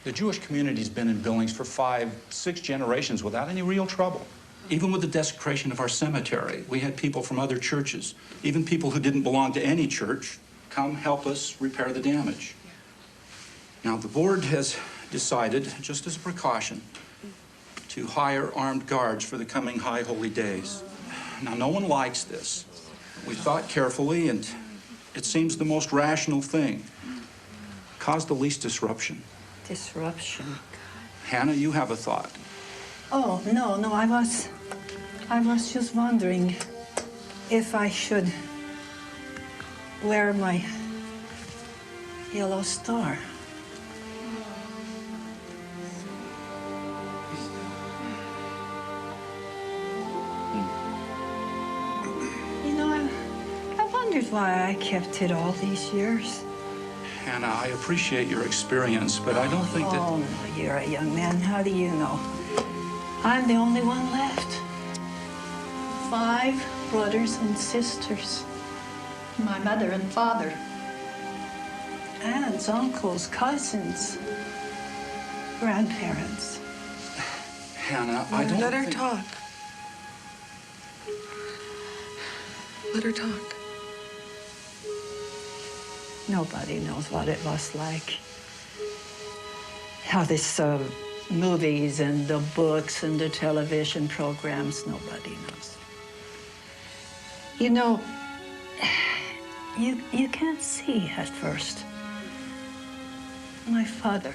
The Jewish community's been in Billings for 5, 6 generations without any real trouble. Even with the desecration of our cemetery, we had people from other churches, even people who didn't belong to any church, come help us repair the damage. Now, the board has decided, just as a precaution, to hire armed guards for the coming high holy days. Now, no one likes this. We thought carefully, and it seems the most rational thing. Cause the least disruption. Disruption. Hannah, you have a thought. Oh, no, I was just wondering if I should wear my yellow star. You know, I wondered why I kept it all these years. Hannah, I appreciate your experience, but I don't think that... Oh, no, you're a young man. How do you know? I'm the only one left. 5 brothers and sisters. My mother and father. Aunts, uncles, cousins. grandparents. Hannah, I don't Let her think... talk. Let her talk. Nobody knows what it was like. How this movies and the books and the television programs, nobody knows. You know, you can't see at first. My father.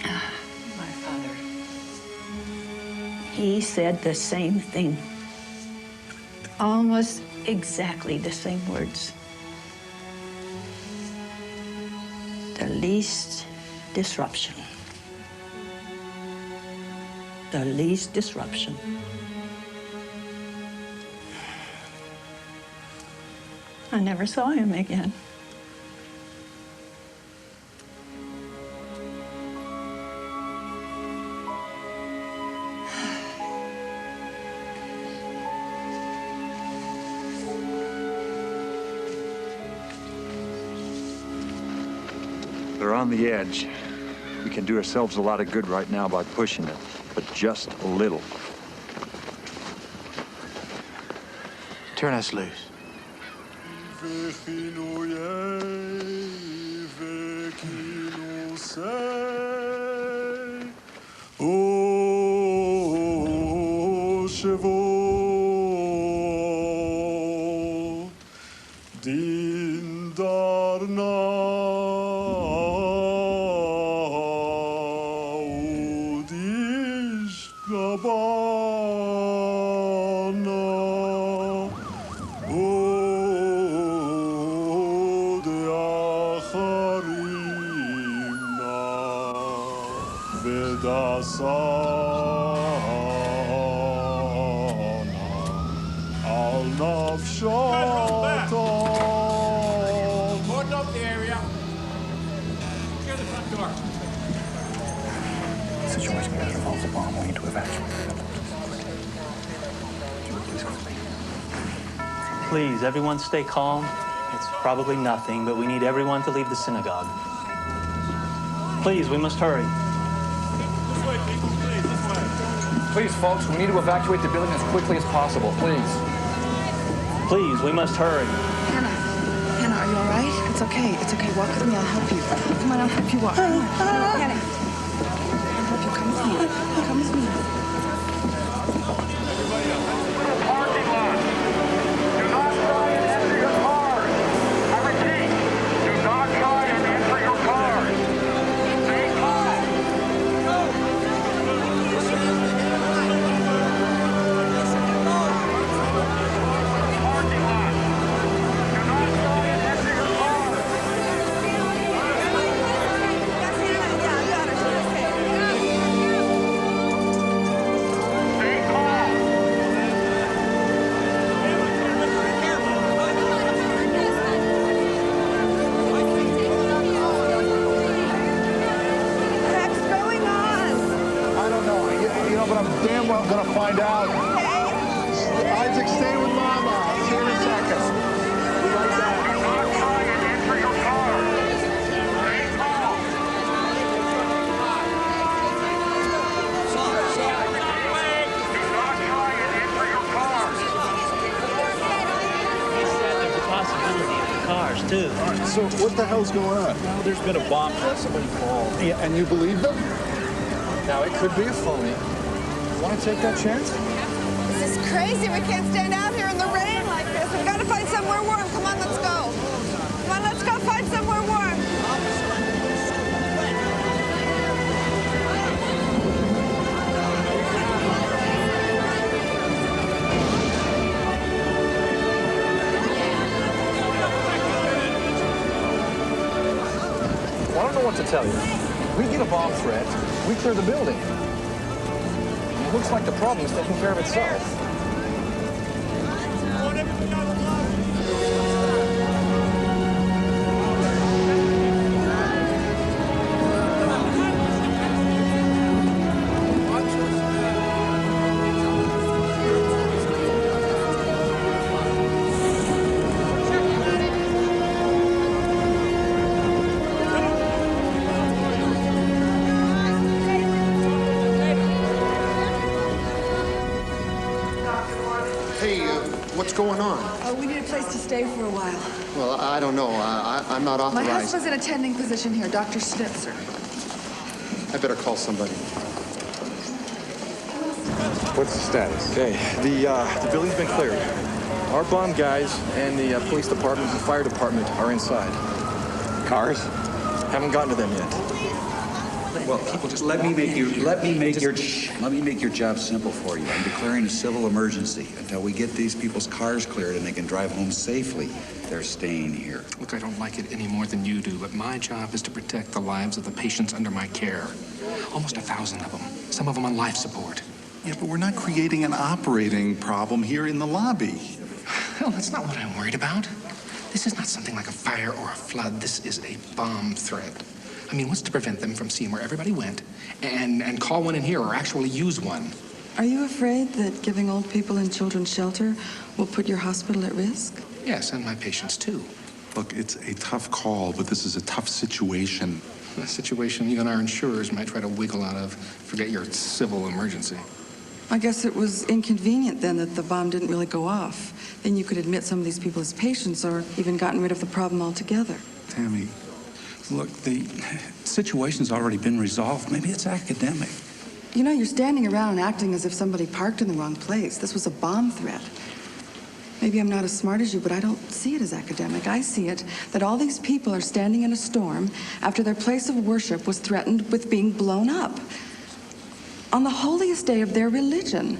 My father. He said the same thing. Almost exactly the same words. The least disruption. The least disruption. I never saw him again. They're on the edge. We can do ourselves a lot of good right now by pushing it, but just a little. Turn us loose. Cordon up the area. Clear the front door. The situation here involves a bomb. We need to evacuate. Please, everyone stay calm. It's probably nothing, but we need everyone to leave the synagogue. Please, we must hurry. This way, people, please, this way. Please, folks, we need to evacuate the building as quickly as possible. Please. Please, we must hurry. Hannah, are you all right? It's okay. It's okay. Walk with me. I'll help you. Come on, I'll help you walk. Come on. Hannah. I'll help you. Come with me. Come with me. Parking lot. Do not try and enter your cars. I repeat, do not try and enter your cars. Stay calm. Parking lot. Do not try and enter your cars. Stay calm. What's going on? I don't know. You know, but I'm damn well gonna find out. Isaac, stay with Mama. I'll see you in a second. Be right back. Do not try and enter your cars. Stay calm. Do not try and enter your cars. He said there's a possibility of the cars, too. So what the hell's going on? Well, there's been a bomb threat. Somebody called. Yeah, and you believe them? Now, it could be a phony. Want to take that chance? This is crazy. We can't stand out here in the rain like this. We've got to find somewhere warm. Come on, let's go. Come on, let's go find somewhere warm. Well, I don't know what to tell you. We get a bomb threat, we clear the building. It looks like the problem is taking care of itself. going on? Oh, we need a place to stay for a while. Well, I don't know. I'm not My authorized. husband's in a tending position here, Dr. Schnitzer. I better call somebody. What's the status? Okay, the building's been cleared. Our bomb guys and the police department and fire department are inside. Cars? Haven't gotten to them yet. Well, just let me make your job simple for you. I'm declaring a civil emergency until we get these people's cars cleared and they can drive home safely. They're staying here. Look, I don't like it any more than you do, but my job is to protect the lives of the patients under my care. Almost 1,000 of them. Some of them on life support. Yeah, but we're not creating an operating problem here in the lobby. Hell, that's not what I'm worried about. This is not something like a fire or a flood. This is a bomb threat. I mean, what's to prevent them from seeing where everybody went and call one in here or actually use one? Are you afraid that giving old people and children shelter will put your hospital at risk? Yes, and my patients too. Look, it's a tough call, but this is a tough situation. A situation even our insurers might try to wiggle out of. Forget your civil emergency. I guess it was inconvenient then that the bomb didn't really go off. Then you could admit some of these people as patients or even gotten rid of the problem altogether. Tammy, look, the situation's already been resolved. Maybe it's academic. You know, you're standing around acting as if somebody parked in the wrong place. This was a bomb threat. Maybe I'm not as smart as you, but I don't see it as academic. I see it that all these people are standing in a storm after their place of worship was threatened with being blown up on the holiest day of their religion.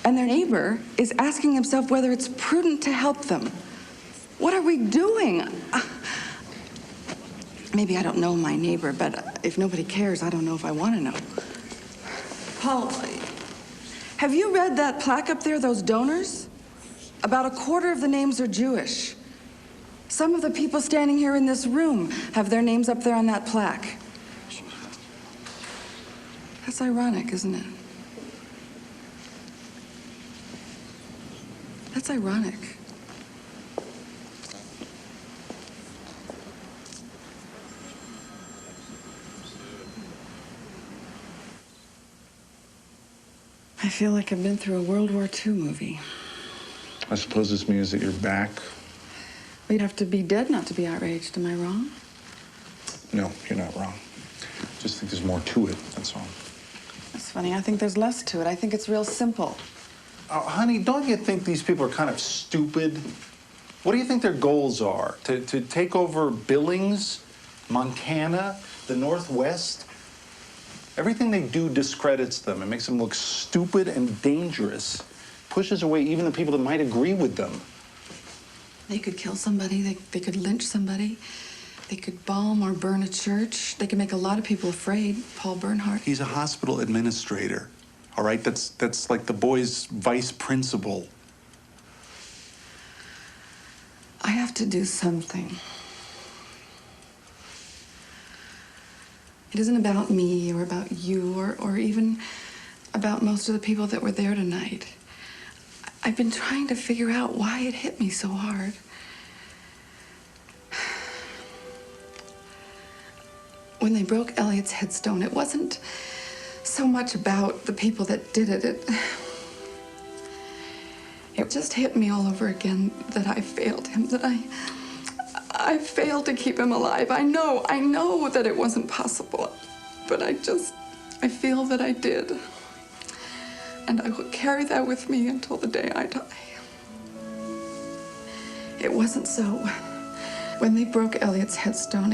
And their neighbor is asking himself whether it's prudent to help them. What are we doing? Maybe I don't know my neighbor, but if nobody cares, I don't know if I want to know. Paul, have you read that plaque up there, those donors? About 1/4 of the names are Jewish. Some of the people standing here in this room have their names up there on that plaque. That's ironic, isn't it? That's ironic. I feel like I've been through a World War II movie. I suppose this means that you're back. Well, you'd have to be dead not to be outraged. Am I wrong? No, you're not wrong. Just think there's more to it, that's all. That's funny. I think there's less to it. I think it's real simple. Honey, don't you think these people are kind of stupid? What do you think their goals are? To take over Billings, Montana, the Northwest? Everything they do discredits them. It makes them look stupid and dangerous. Pushes away even the people that might agree with them. They could kill somebody. They could lynch somebody. They could bomb or burn a church. They could make a lot of people afraid. Paul Bernhardt. He's a hospital administrator, all right? That's like the boy's vice principal. I have to do something. It isn't about me or about you or even about most of the people that were there tonight. I've been trying to figure out why it hit me so hard. When they broke Elliot's headstone, it wasn't so much about the people that did it. It just hit me all over again that I failed him, that I failed to keep him alive. I know that it wasn't possible, but I feel that I did. And I will carry that with me until the day I die. It wasn't so. When they broke Elliot's headstone,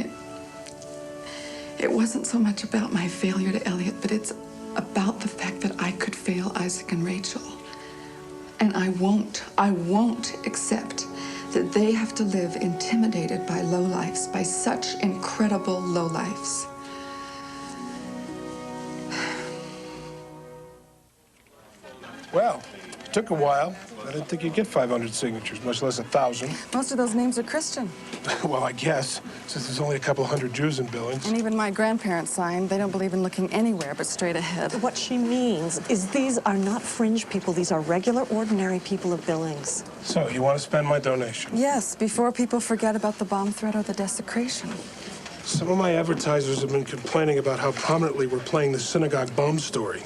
it wasn't so much about my failure to Elliot, but it's about the fact that I could fail Isaac and Rachel. And I won't accept that they have to live intimidated by lowlifes, by such incredible lowlifes. Well, it took a while. I didn't think you'd get 500 signatures, much less 1,000. Most of those names are Christian. Well, I guess, since there's only a couple hundred Jews in Billings. And even my grandparents signed. They don't believe in looking anywhere but straight ahead. What she means is these are not fringe people. These are regular, ordinary people of Billings. So, you want to spend my donation? Yes, before people forget about the bomb threat or the desecration. Some of my advertisers have been complaining about how prominently we're playing the synagogue bomb story.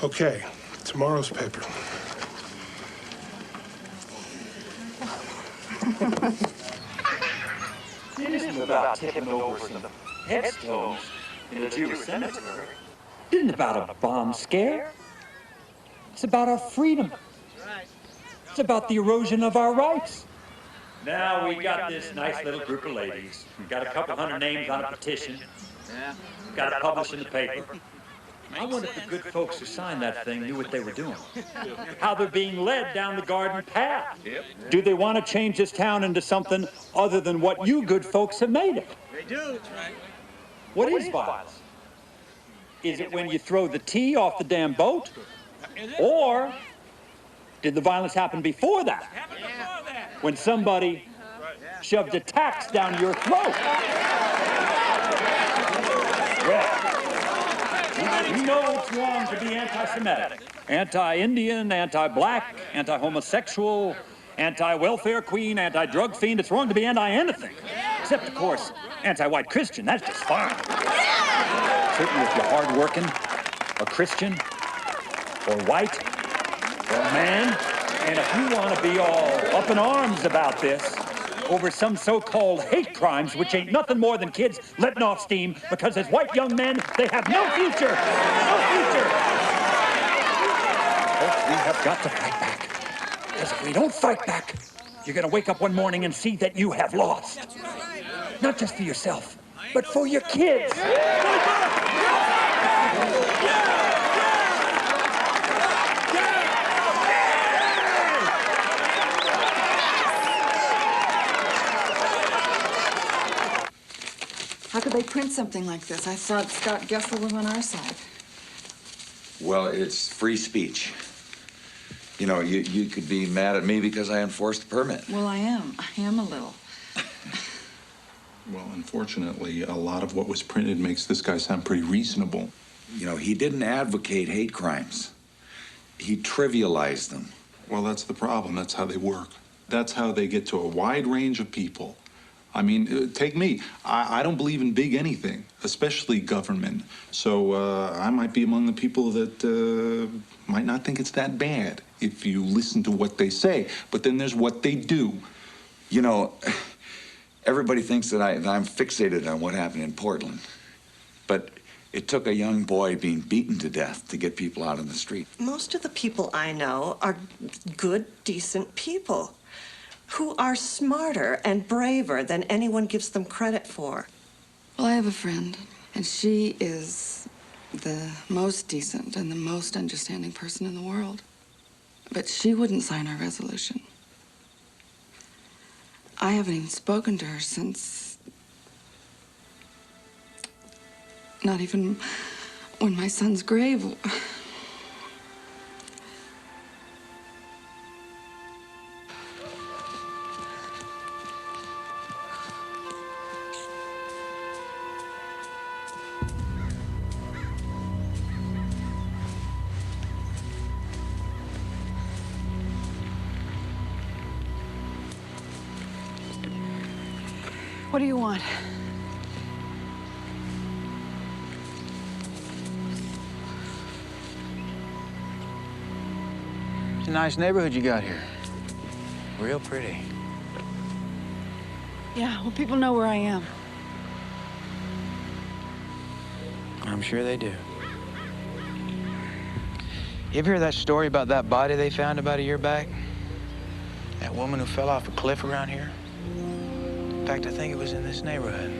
Okay, tomorrow's paper. It isn't about tipping over some headstones in the Jewish cemetery. It isn't about a bomb scare. It's about our freedom. It's about the erosion of our rights. Now we got this nice little group of ladies. We've got a couple hundred names on a petition. We've got it published in the paper. I wonder if the good folks who signed that thing knew what they were doing. How they're being led down the garden path. Do they want to change this town into something other than what you good folks have made it? They do. That's right. What is violence? Is it when you throw the tea off the damn boat? Or did the violence happen before that? When somebody shoved a tax down your throat? Well, you know it's wrong to be anti-Semitic, anti-Indian, anti-black, anti-homosexual, anti-welfare queen, anti-drug fiend. It's wrong to be anti-anything. Except, of course, anti-white Christian. That's just fine. Certainly if you're hardworking, a Christian, or white, or a man, and if you want to be all up in arms about this over some so-called hate crimes, which ain't nothing more than kids letting off steam because as white young men, they have no future. No future. Folks, we have got to fight back. Because if we don't fight back, you're going to wake up one morning and see that you have lost. Not just for yourself, but for your kids. How could they print something like this? I thought Scott Gessel was on our side. Well, it's free speech. You know, you could be mad at me because I enforced the permit. Well, I am. I am a little. Well, unfortunately, a lot of what was printed makes this guy sound pretty reasonable. You know, he didn't advocate hate crimes. He trivialized them. Well, that's the problem. That's how they work. That's how they get to a wide range of people. I mean, take me. I don't believe in big anything, especially government. So I might be among the people that might not think it's that bad if you listen to what they say. But then there's what they do. You know, everybody thinks that I'm fixated on what happened in Portland. But it took a young boy being beaten to death to get people out on the street. Most of the people I know are good, decent people who are smarter and braver than anyone gives them credit for. Well, I have a friend, and she is the most decent and the most understanding person in the world. But she wouldn't sign our resolution. I haven't even spoken to her since... not even when my son's grave... What do you want? It's a nice neighborhood you got here. Real pretty. Yeah, well, people know where I am. I'm sure they do. You ever hear that story about that body they found about a year back? That woman who fell off a cliff around here? In fact, I think it was in this neighborhood.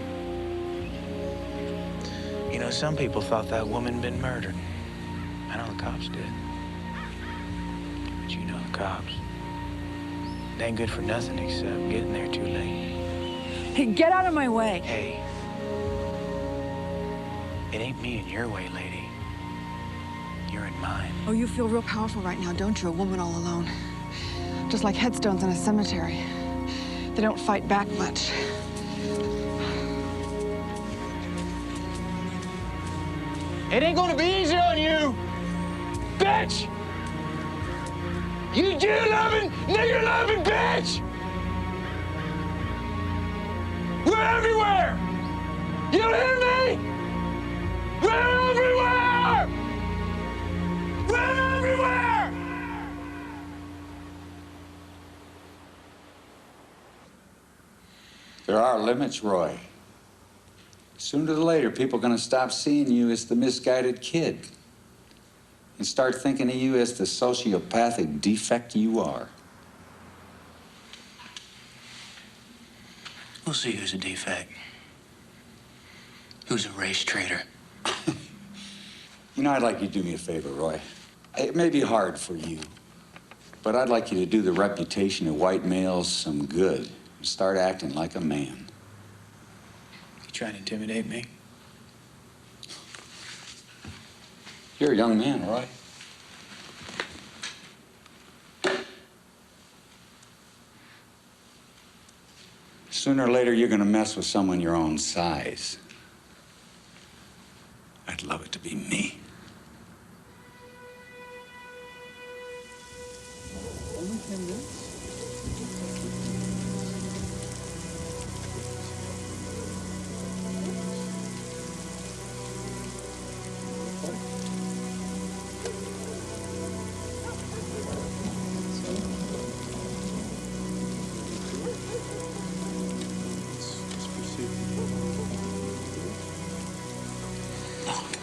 You know, some people thought that woman had been murdered. I know the cops did. But you know the cops. They ain't good for nothing except getting there too late. Hey, get out of my way. Hey. It ain't me in your way, lady. You're in mine. Oh, you feel real powerful right now, don't you? A woman all alone. Just like headstones in a cemetery. They don't fight back much. It ain't gonna be easy on you, bitch! You Jew-loving, nigger-loving bitch! We're everywhere! You hear me? We're everywhere! We're everywhere! There are limits, Roy. Sooner or later, people are going to stop seeing you as the misguided kid and start thinking of you as the sociopathic defect you are. We'll see who's a defect. Who's a race traitor. You know, I'd like you to do me a favor, Roy. It may be hard for you, but I'd like you to do the reputation of white males some good and start acting like a man. You trying to intimidate me? You're a young man, Roy. Sooner or later, you're gonna mess with someone your own size. I'd love it to be me. Only 10 minutes?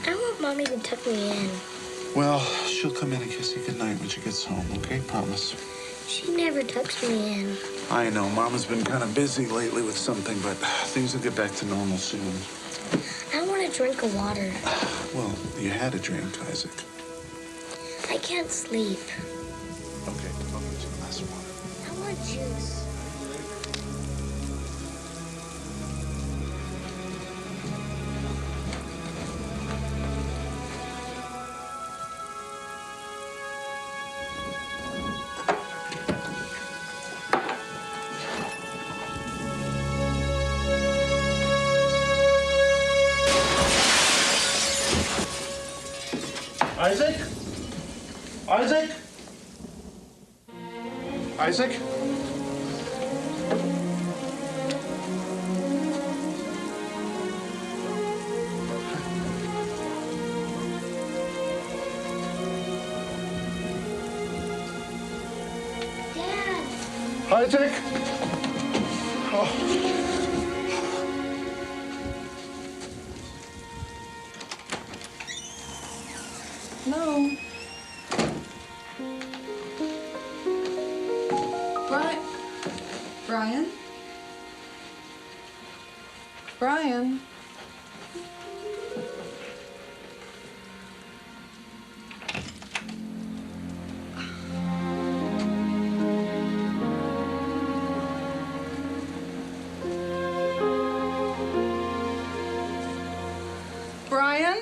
I want Mommy to tuck me in. Well, she'll come in and kiss you goodnight when she gets home, okay? Promise. She never tucks me in. I know, Mama's been kind of busy lately with something, but things will get back to normal soon. I want a drink of water. Well, you had a drink, Isaac. I can't sleep. Okay, I'll get you a glass of water. I want juice. Isaac? Isaac? Isaac? Dad! Isaac? Oh. No. Brian? Brian? Brian?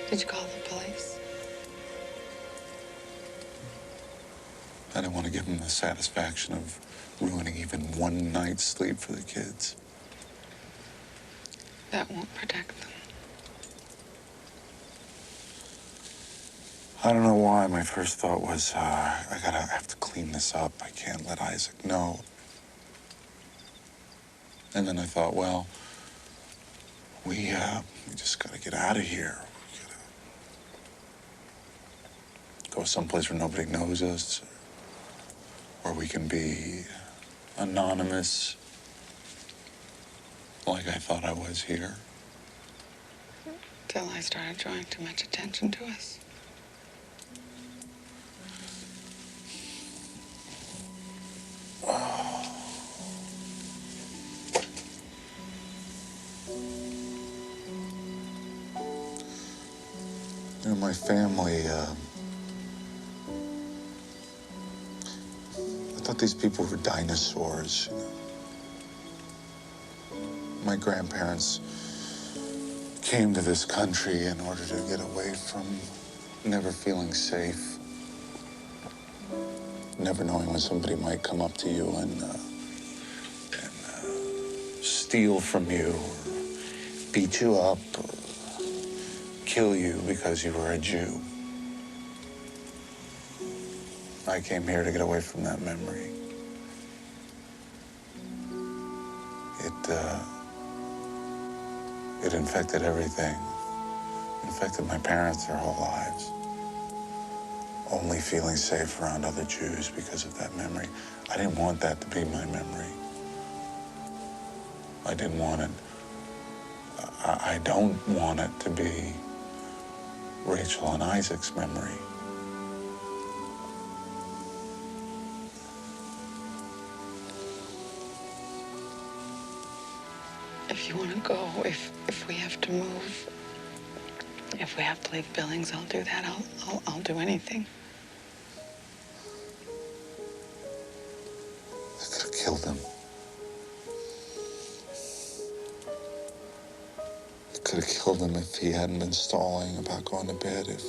Did you call the police? I didn't want to give them the satisfaction of ruining even one night's sleep for the kids. That won't protect them. I don't know why. My first thought was, I have to clean this up. I can't let Isaac know. And then I thought, well, we just gotta get out of here. We gotta go someplace where nobody knows us, where we can be anonymous, like I thought I was here. Till I started drawing too much attention to us. You know, my family, I thought these people were dinosaurs. You know? My grandparents came to this country in order to get away from never feeling safe, never knowing when somebody might come up to you and steal from you, or beat you up, or kill you because you were a Jew. I came here to get away from that memory. It infected everything. infected my parents their whole lives. Only feeling safe around other Jews because of that memory. I didn't want that to be my memory. I didn't want it. I don't want it to be Rachel and Isaac's memory. If you want to go, if we have to move, if we have to leave Billings, I'll do that. I'll do anything. I could have killed him. I could have killed him if he hadn't been stalling about going to bed. If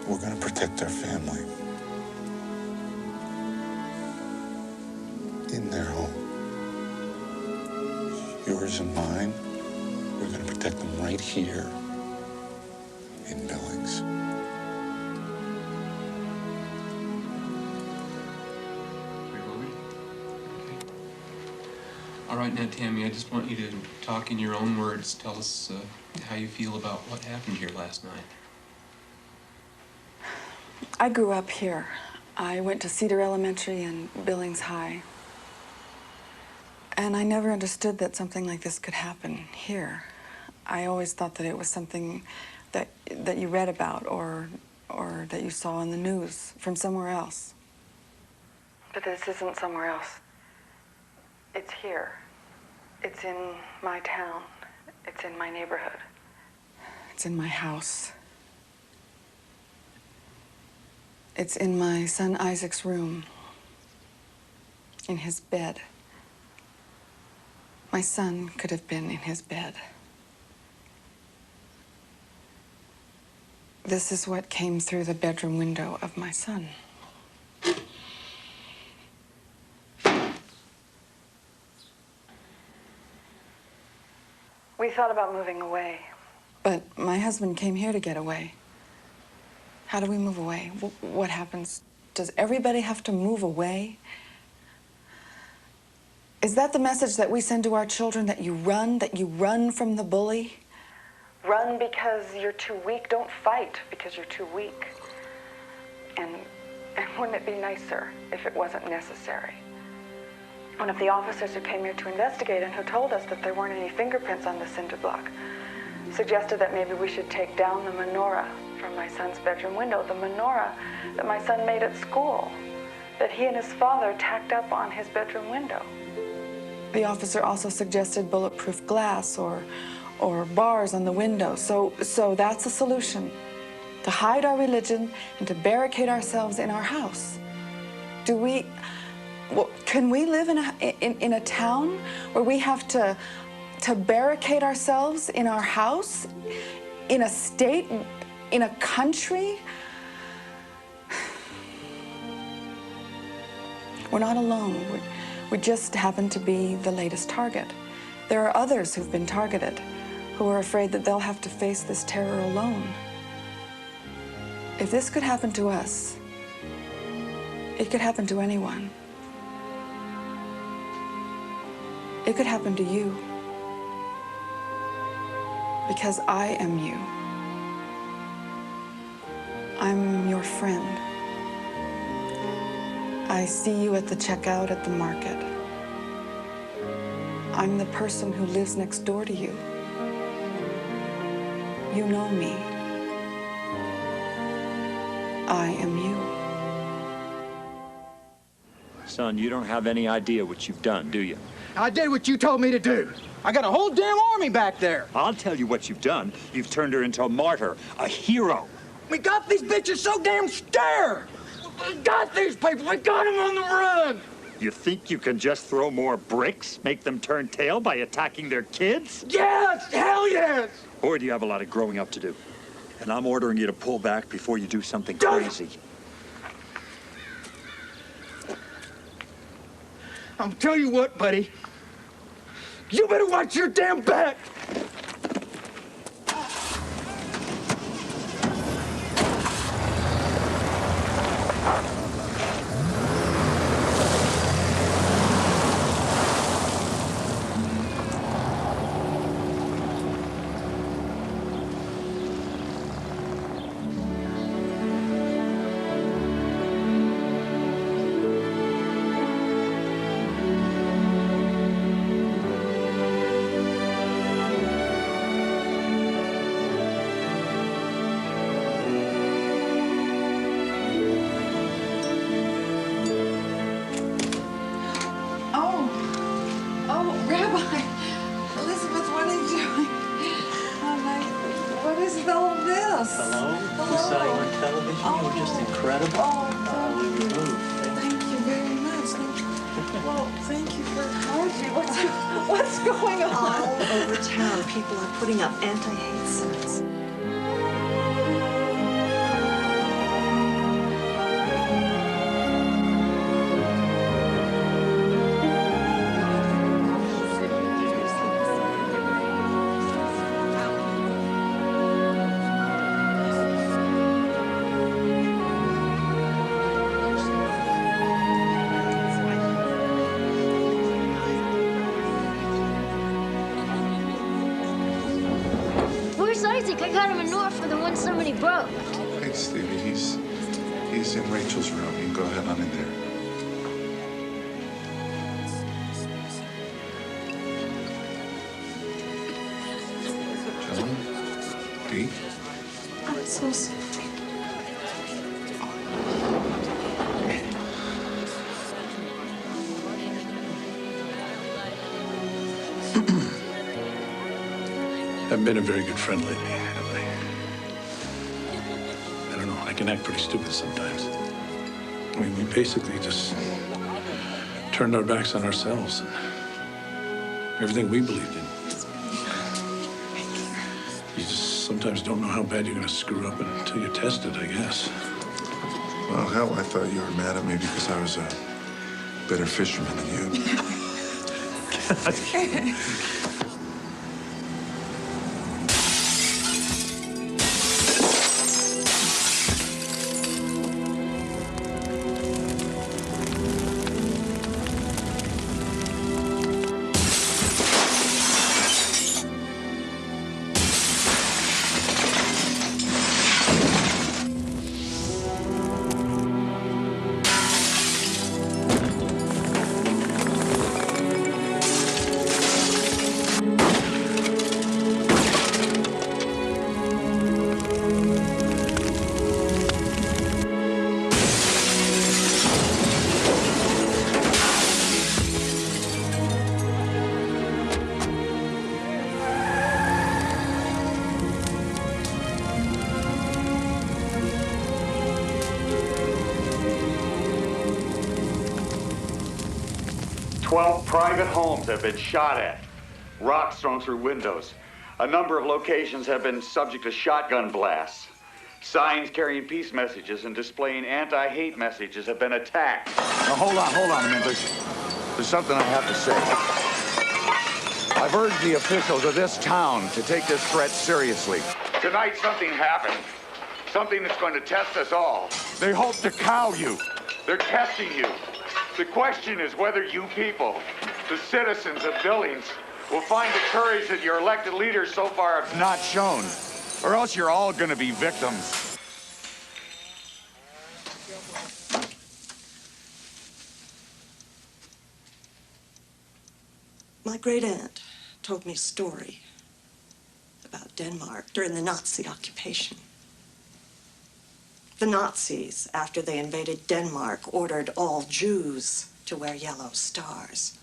we're going to protect our family in their home. Yours and mine, we're going to protect them right here in Billings. All right, now, Tammy, I just want you to talk in your own words. Tell us how you feel about what happened here last night. I grew up here. I went to Cedar Elementary and Billings High. And I never understood that something like this could happen here. I always thought that it was something that you read about or that you saw in the news from somewhere else. But this isn't somewhere else. It's here. It's in my town. It's in my neighborhood. It's in my house. It's in my son Isaac's room, in his bed. My son could have been in his bed. This is what came through the bedroom window of my son. We thought about moving away. But my husband came here to get away. How do we move away? What happens? Does everybody have to move away? Is that the message that we send to our children, that you run from the bully? Run because you're too weak. Don't fight because you're too weak. And wouldn't it be nicer if it wasn't necessary? One of the officers who came here to investigate and who told us that there weren't any fingerprints on the cinder block suggested that maybe we should take down the menorah from my son's bedroom window, the menorah that my son made at school, that he and his father tacked up on his bedroom window. The officer also suggested bulletproof glass or bars on the window. So that's a solution, to hide our religion and to barricade ourselves in our house. Can we live in a town where we have to barricade ourselves in our house, in a state, in a country? We're not alone. We just happen to be the latest target. There are others who've been targeted, who are afraid that they'll have to face this terror alone. If this could happen to us, it could happen to anyone. It could happen to you. Because I am you. I'm your friend. I see you at the checkout at the market. I'm the person who lives next door to you. You know me. I am you. Son, you don't have any idea what you've done, do you? I did what you told me to do. I got a whole damn army back there. I'll tell you what you've done. You've turned her into a martyr, a hero. We got these bitches so damn scared. We got these people. We got them on the run. You think you can just throw more bricks, make them turn tail by attacking their kids? Yes, hell yes. Or do you have a lot of growing up to do? And I'm ordering you to pull back before you do something crazy. I'm telling you what, buddy. You better watch your damn back. incredible. Oh, thank you very much. Well, thank you for apology. What's going on? All over town, people are putting up anti-hate signs. Where's Isaac? I got him a note for the one somebody broke. Hey, Stevie, he's in Rachel's room. You can go ahead on in there. John? Dee? I'm so sorry. Haven't been a very good friend lately, have I? I don't know. I can act pretty stupid sometimes. I mean, we basically just turned our backs on ourselves and everything we believed in. You just sometimes don't know how bad you're going to screw up until you're tested, I guess. Well, hell, I thought you were mad at me because I was a better fisherman than you. 12 private homes have been shot at, rocks thrown through windows. A number of locations have been subject to shotgun blasts. Signs carrying peace messages and displaying anti-hate messages have been attacked. Now, hold on a minute. There's something I have to say. I've urged the officials of this town to take this threat seriously. Tonight, something happened. Something that's going to test us all. They hope to cow you. They're testing you. The question is whether you people, the citizens of Billings, will find the courage that your elected leaders so far have not shown, or else you're all going to be victims. My great aunt told me a story about Denmark during the Nazi occupation. The Nazis, after they invaded Denmark, ordered all Jews to wear yellow stars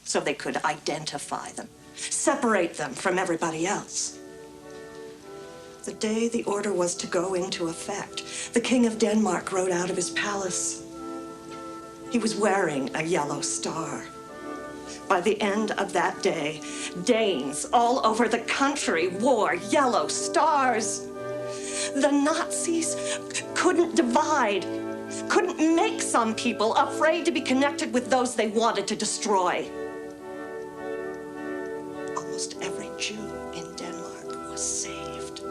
so they could identify them, separate them from everybody else. The day the order was to go into effect, the King of Denmark rode out of his palace. He was wearing a yellow star. By the end of that day, Danes all over the country wore yellow stars. The Nazis couldn't divide, couldn't make some people afraid to be connected with those they wanted to destroy. Almost every Jew in Denmark was saved.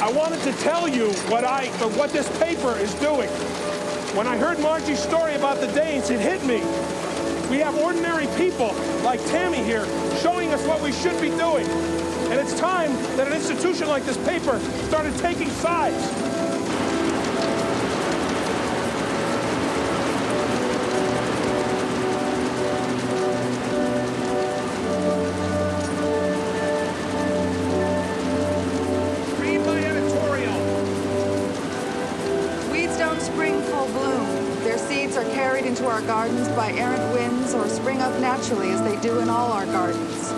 I wanted to tell you what this paper is doing. When I heard Margie's story about the Danes, it hit me. We have ordinary people like Tammy here showing us what we should be doing. And it's time that an institution like this paper started taking sides. Read my editorial. Weeds don't spring full bloom. Their seeds are carried into our gardens by errant winds or spring up naturally as they do in all our gardens.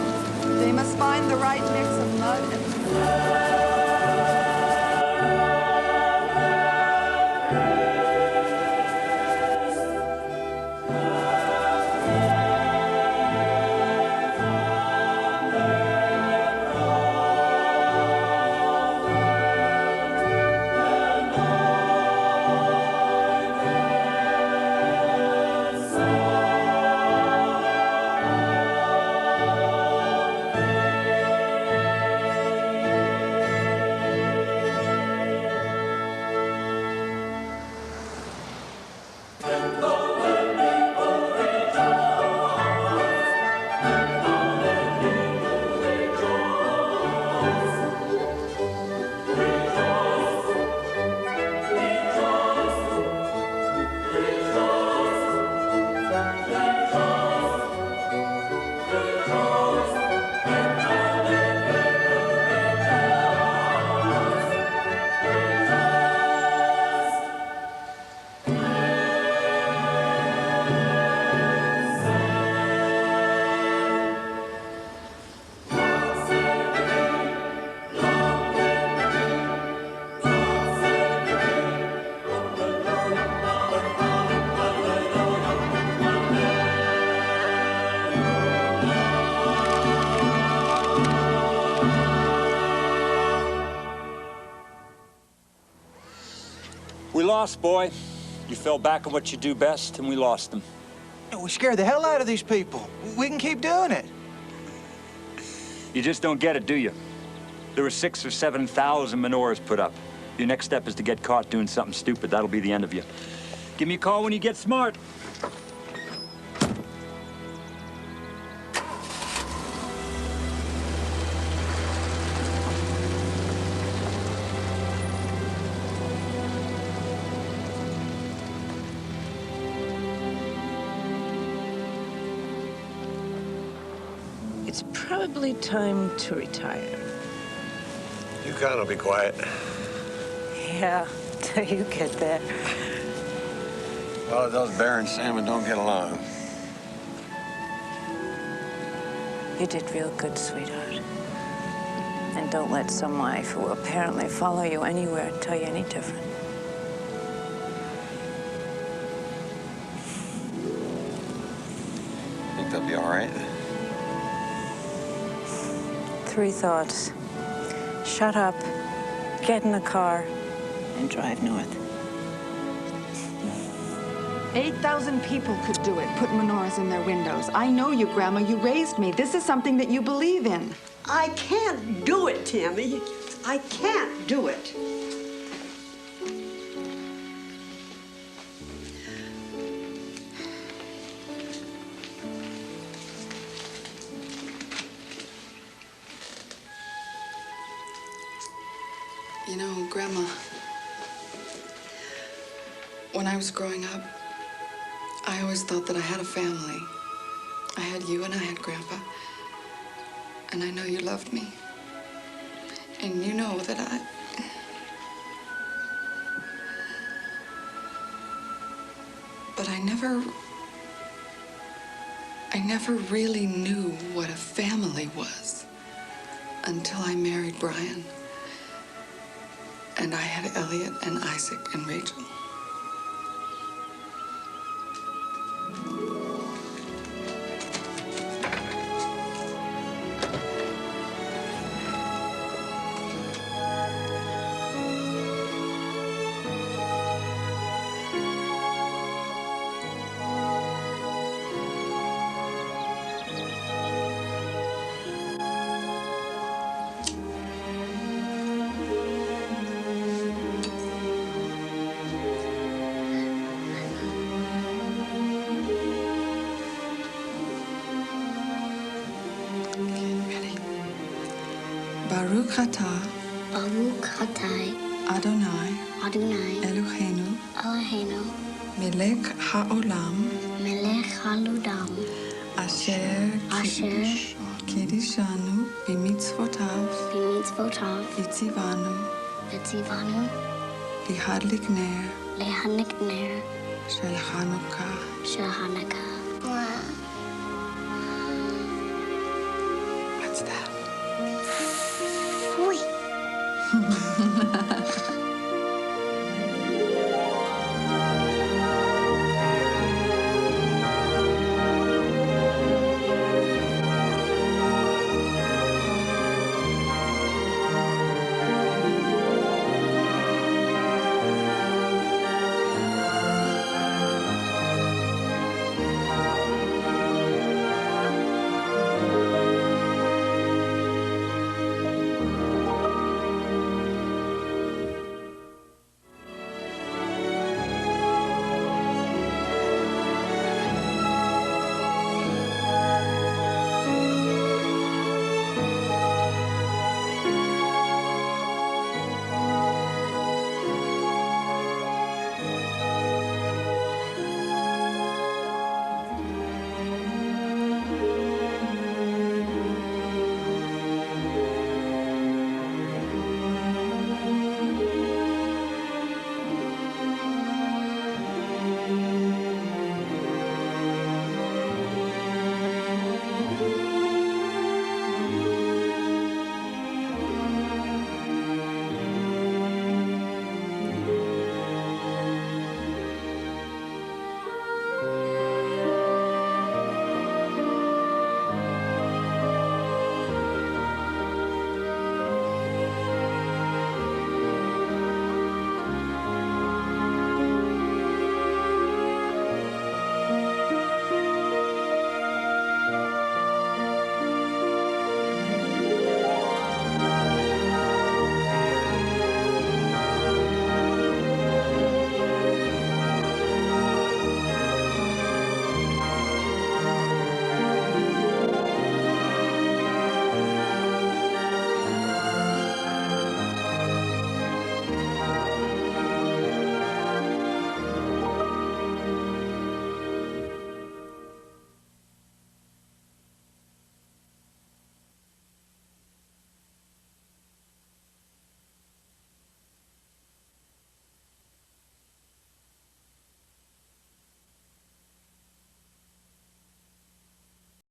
They must find the right mix of We lost, boy. You fell back on what you do best, and we lost them. We scared the hell out of these people. We can keep doing it. You just don't get it, do you? There were 6,000 or 7,000 menorahs put up. Your next step is to get caught doing something stupid. That'll be the end of you. Give me a call when you get smart. It's probably time to retire. You gotta be quiet. Yeah, till you get there. Well, those bear and salmon don't get along. You did real good, sweetheart. And don't let some wife who apparently follow you anywhere tell you any different. Think they'll be all right? 3 thoughts. Shut up, get in the car, and drive north. 8,000 people could do it, put menorahs in their windows. I know you, Grandma. You raised me. This is something that you believe in. I can't do it, Tammy. I can't do it. You know, Grandma, when I was growing up, I always thought that I had a family. I had you and I had Grandpa. And I know you loved me. And you know that But I never really knew what a family was until I married Brian. And I had Elliot and Isaac and Rachel. Baruch atah Adonai Eloheinu Melech ha'olam Asher Kiddushanu b'mitzvotav Yitzivanu Lihadlik ner Shel Hanukkah